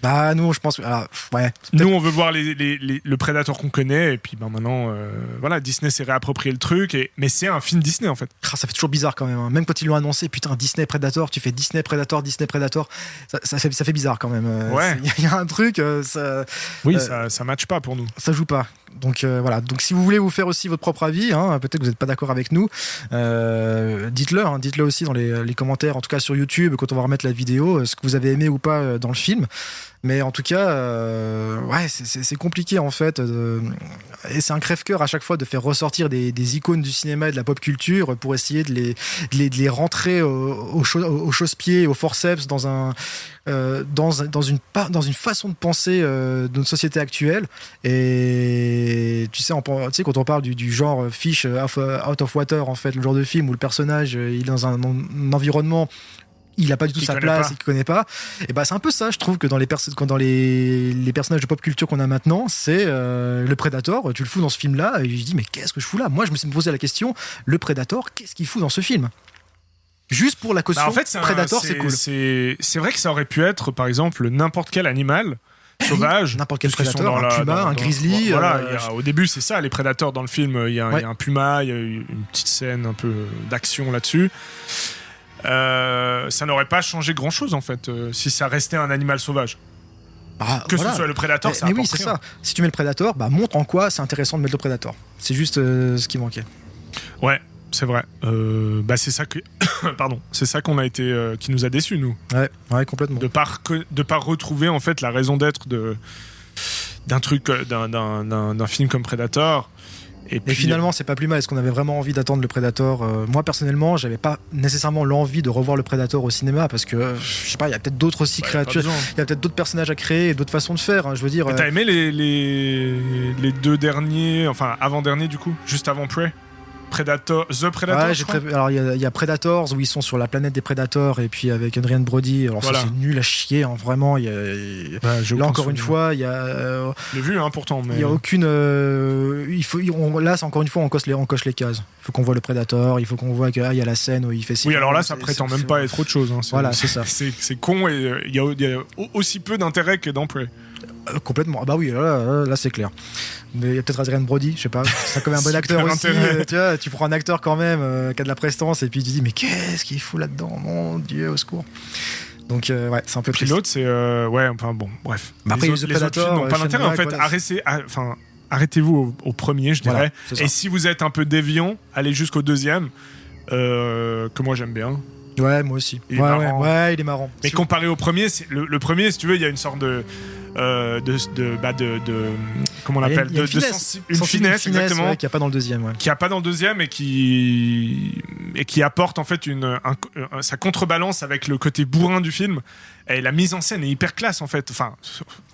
Bah nous, je pense. Alors, ouais. Nous, on veut voir le Predator qu'on connaît et puis maintenant, voilà, Disney s'est réapproprié le truc. Mais c'est un film Disney en fait. Ça fait toujours bizarre quand même. Hein. Même quand ils l'ont annoncé, putain, Disney Predator, tu fais Disney Predator, ça fait bizarre quand même. Ouais. Il y a un truc. Oui, ça matche pas pour nous. Ça joue pas. Donc voilà. Donc si vous voulez vous faire aussi votre propre avis, hein, peut-être que vous n'êtes pas d'accord avec nous, dites-le aussi dans les commentaires, en tout cas sur YouTube, quand on va remettre la vidéo, ce que vous avez aimé ou pas dans le film. Mais en tout cas, c'est compliqué en fait. Et c'est un crève-cœur à chaque fois de faire ressortir des icônes du cinéma et de la pop culture pour essayer de les rentrer au chausse-pied, au forceps dans une façon de penser de notre société actuelle. Et tu sais, quand on parle du genre Fish Out of Water, en fait, le genre de film où le personnage il est dans un environnement, il n'a pas du tout sa place, il ne connaît pas. Et bah, c'est un peu ça, je trouve, que dans les personnages de pop culture qu'on a maintenant, c'est le Predator. Tu le fous dans ce film-là, et je dis, mais qu'est-ce que je fous là ? Moi, je me suis posé la question, le Predator, qu'est-ce qu'il fout dans ce film ? Juste pour la caution, en fait, Predator, c'est cool. C'est vrai que ça aurait pu être, par exemple, n'importe quel animal sauvage. N'importe quel prédateur, un puma, un grizzly. Voilà, au début, c'est ça, les prédateurs dans le film. Il y a un puma, il y a une petite scène un peu d'action là-dessus. Ça n'aurait pas changé grand chose en fait si ça restait un animal sauvage. Ce soit le Predator, ça mais oui, c'est ça. Si tu mets le Predator, montre en quoi c'est intéressant de mettre le Predator. C'est juste ce qui manquait. Ouais, c'est vrai. C'est ça que, c'est ça qu'on a été, qui nous a déçus nous. Ouais, complètement. De pas retrouver en fait la raison d'être d'un truc, d'un film comme Predator. Et finalement, c'est pas plus mal. Est-ce qu'on avait vraiment envie d'attendre le Predator ? Moi, personnellement, j'avais pas nécessairement l'envie de revoir le Predator au cinéma parce que, je sais pas, il y a peut-être d'autres aussi créatures, il y a peut-être d'autres personnages à créer et d'autres façons de faire. Hein, je veux dire. T'as aimé les deux derniers, enfin avant-dernier du coup, juste avant Prey ? The Predator. Ouais, alors il y a Predators où ils sont sur la planète des Predators et puis avec Adrien Brody. Alors ça c'est nul à chier, hein, vraiment. Là encore une fois, il y a. Je l'ai vu pourtant, mais. Il y a aucune. Là c'est encore une fois on coche les cases. Il faut qu'on voit le Predator, il faut qu'on voit qu'il y a la scène où il fait. Oui, alors là ça prétend même pas être autre chose. Hein. Voilà, c'est ça. C'est con et il y a aussi peu d'intérêt que dans Prey. Complètement. Ah bah oui, là c'est clair. Mais il y a peut-être Adrien Brody, je sais pas. C'est comme un bon acteur aussi. Tu vois, tu prends un acteur quand même qui a de la prestance et puis tu dis mais qu'est-ce qu'il fout là-dedans ? Mon Dieu, au secours. Donc c'est un peu triste. Puis l'autre c'est bref. Après les autres films n'ont pas d'intérêt en fait. arrêtez-vous au premier, je dirais. Voilà, c'est ça. Et si vous êtes un peu déviant, allez jusqu'au deuxième, que moi j'aime bien. Ouais, moi aussi. Il est Ouais, marrant. ouais, il est marrant. Mais comparé au premier, le premier, si tu veux, il y a une sorte de comment on Il y a appelle, une de finesse. une finesse exactement, ouais, qu'il n'y a pas dans le deuxième. Ouais. qui a pas dans le deuxième et qui apporte en fait sa contrebalance avec le côté bourrin du film. Et la mise en scène est hyper classe en fait. Enfin,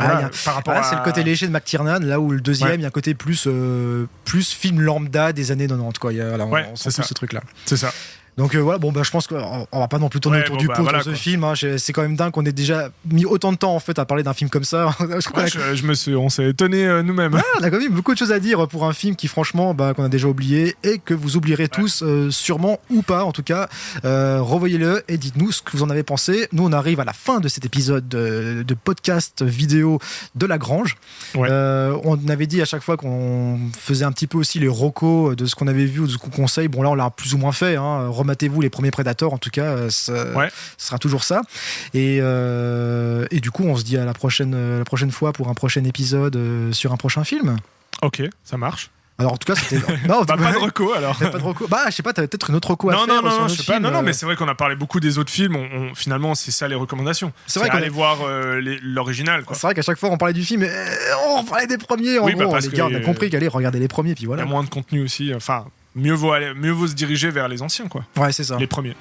voilà, par rapport à... c'est le côté léger de McTiernan, là où le deuxième, il y a un côté plus film lambda des années 90. Quoi. On sent plus ce truc-là. C'est ça. Donc voilà, bon, je pense qu'on va pas non plus tourner autour du pot sur ce film. Hein. C'est quand même dingue qu'on ait déjà mis autant de temps en fait à parler d'un film comme ça. On s'est étonné nous-mêmes. Ouais, on a quand même beaucoup de choses à dire pour un film qui franchement qu'on a déjà oublié et que vous oublierez tous sûrement ou pas. En tout cas, revoyez-le et dites-nous ce que vous en avez pensé. Nous, on arrive à la fin de cet épisode de podcast vidéo de La Grange. Ouais. On avait dit à chaque fois qu'on faisait un petit peu aussi les recos de ce qu'on avait vu ou de ce qu'on conseille. Bon là, on l'a plus ou moins fait. Hein. Rematez-vous les premiers Predators, en tout cas, ce sera toujours ça. Et du coup, on se dit à la prochaine fois pour un prochain épisode sur un prochain film. Ok, ça marche. Alors en tout cas, c'était non, pas de reco alors. Pas de reco. Je sais pas, t'avais peut-être une autre reco à faire. Non, je sais pas. Non, mais c'est vrai qu'on a parlé beaucoup des autres films. Finalement, c'est ça les recommandations. C'est vrai qu'aller voir l'original. Quoi. C'est vrai qu'à chaque fois on parlait du film, on parlait des premiers. En gros, les gars, on a compris qu'allez regarder les premiers, puis voilà. Il y a moins de contenu aussi. Enfin, mieux vaut se diriger vers les anciens, quoi. Ouais, c'est ça. Les premiers.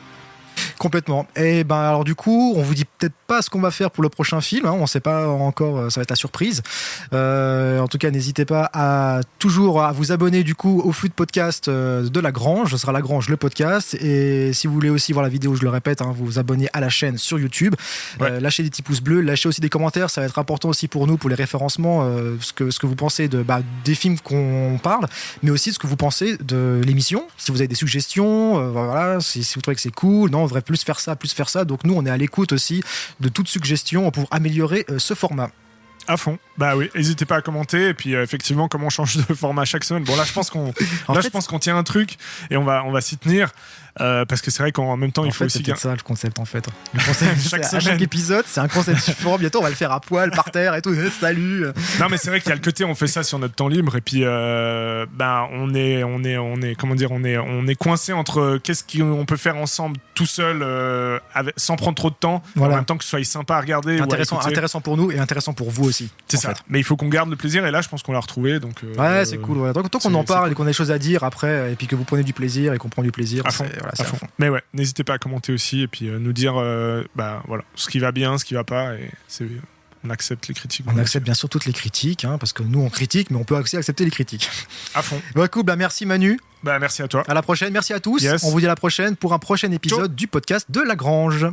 Complètement. Et alors du coup, on vous dit peut-être pas ce qu'on va faire pour le prochain film. Hein, on sait pas encore. Ça va être la surprise. En tout cas, n'hésitez pas à vous abonner du coup au flux de podcast de La Grange. Ce sera La Grange le podcast. Et si vous voulez aussi voir la vidéo, je le répète, vous vous abonnez à la chaîne sur YouTube. Ouais. Lâchez des petits pouces bleus, lâchez aussi des commentaires. Ça va être important aussi pour nous, pour les référencements, ce que vous pensez des films qu'on parle, mais aussi ce que vous pensez de l'émission. Si vous avez des suggestions, voilà, si vous trouvez que c'est cool, non, on devrait plus faire ça. Donc nous, on est à l'écoute aussi de toute suggestion pour améliorer ce format. À fond. Bah oui, n'hésitez pas à commenter. Et puis effectivement, comment on change de format chaque semaine. Bon là, je pense qu'on tient un truc et on va s'y tenir. Parce que c'est vrai qu'en même temps, il faut aussi... C'est ça le concept en fait. Le concept, à chaque épisode, c'est un concept différent. Bientôt, on va le faire à poil, par terre et tout. Salut. Non, mais c'est vrai qu'il y a le côté, on fait ça sur notre temps libre et puis on est coincé entre qu'est-ce qu'on peut faire ensemble tout seul sans prendre trop de temps, en même temps que ce soit sympa à regarder. Intéressant pour nous et intéressant pour vous aussi. C'est ça. Mais il faut qu'on garde le plaisir et là, je pense qu'on l'a retrouvé. Donc, ouais, c'est cool. Ouais. Tant qu'on en parle et qu'on a des choses à dire après et puis que vous prenez du plaisir et qu'on prend du plaisir. À fond. À fond. Mais ouais, n'hésitez pas à commenter aussi et puis nous dire voilà, ce qui va bien, ce qui va pas. Et on accepte les critiques. On accepte bien sûr toutes les critiques, parce que nous on critique, mais on peut aussi accepter les critiques. À fond. Bon, cool, merci Manu. Merci à toi. À la prochaine, merci à tous. Yes. On vous dit à la prochaine pour un prochain épisode du podcast de La Grange.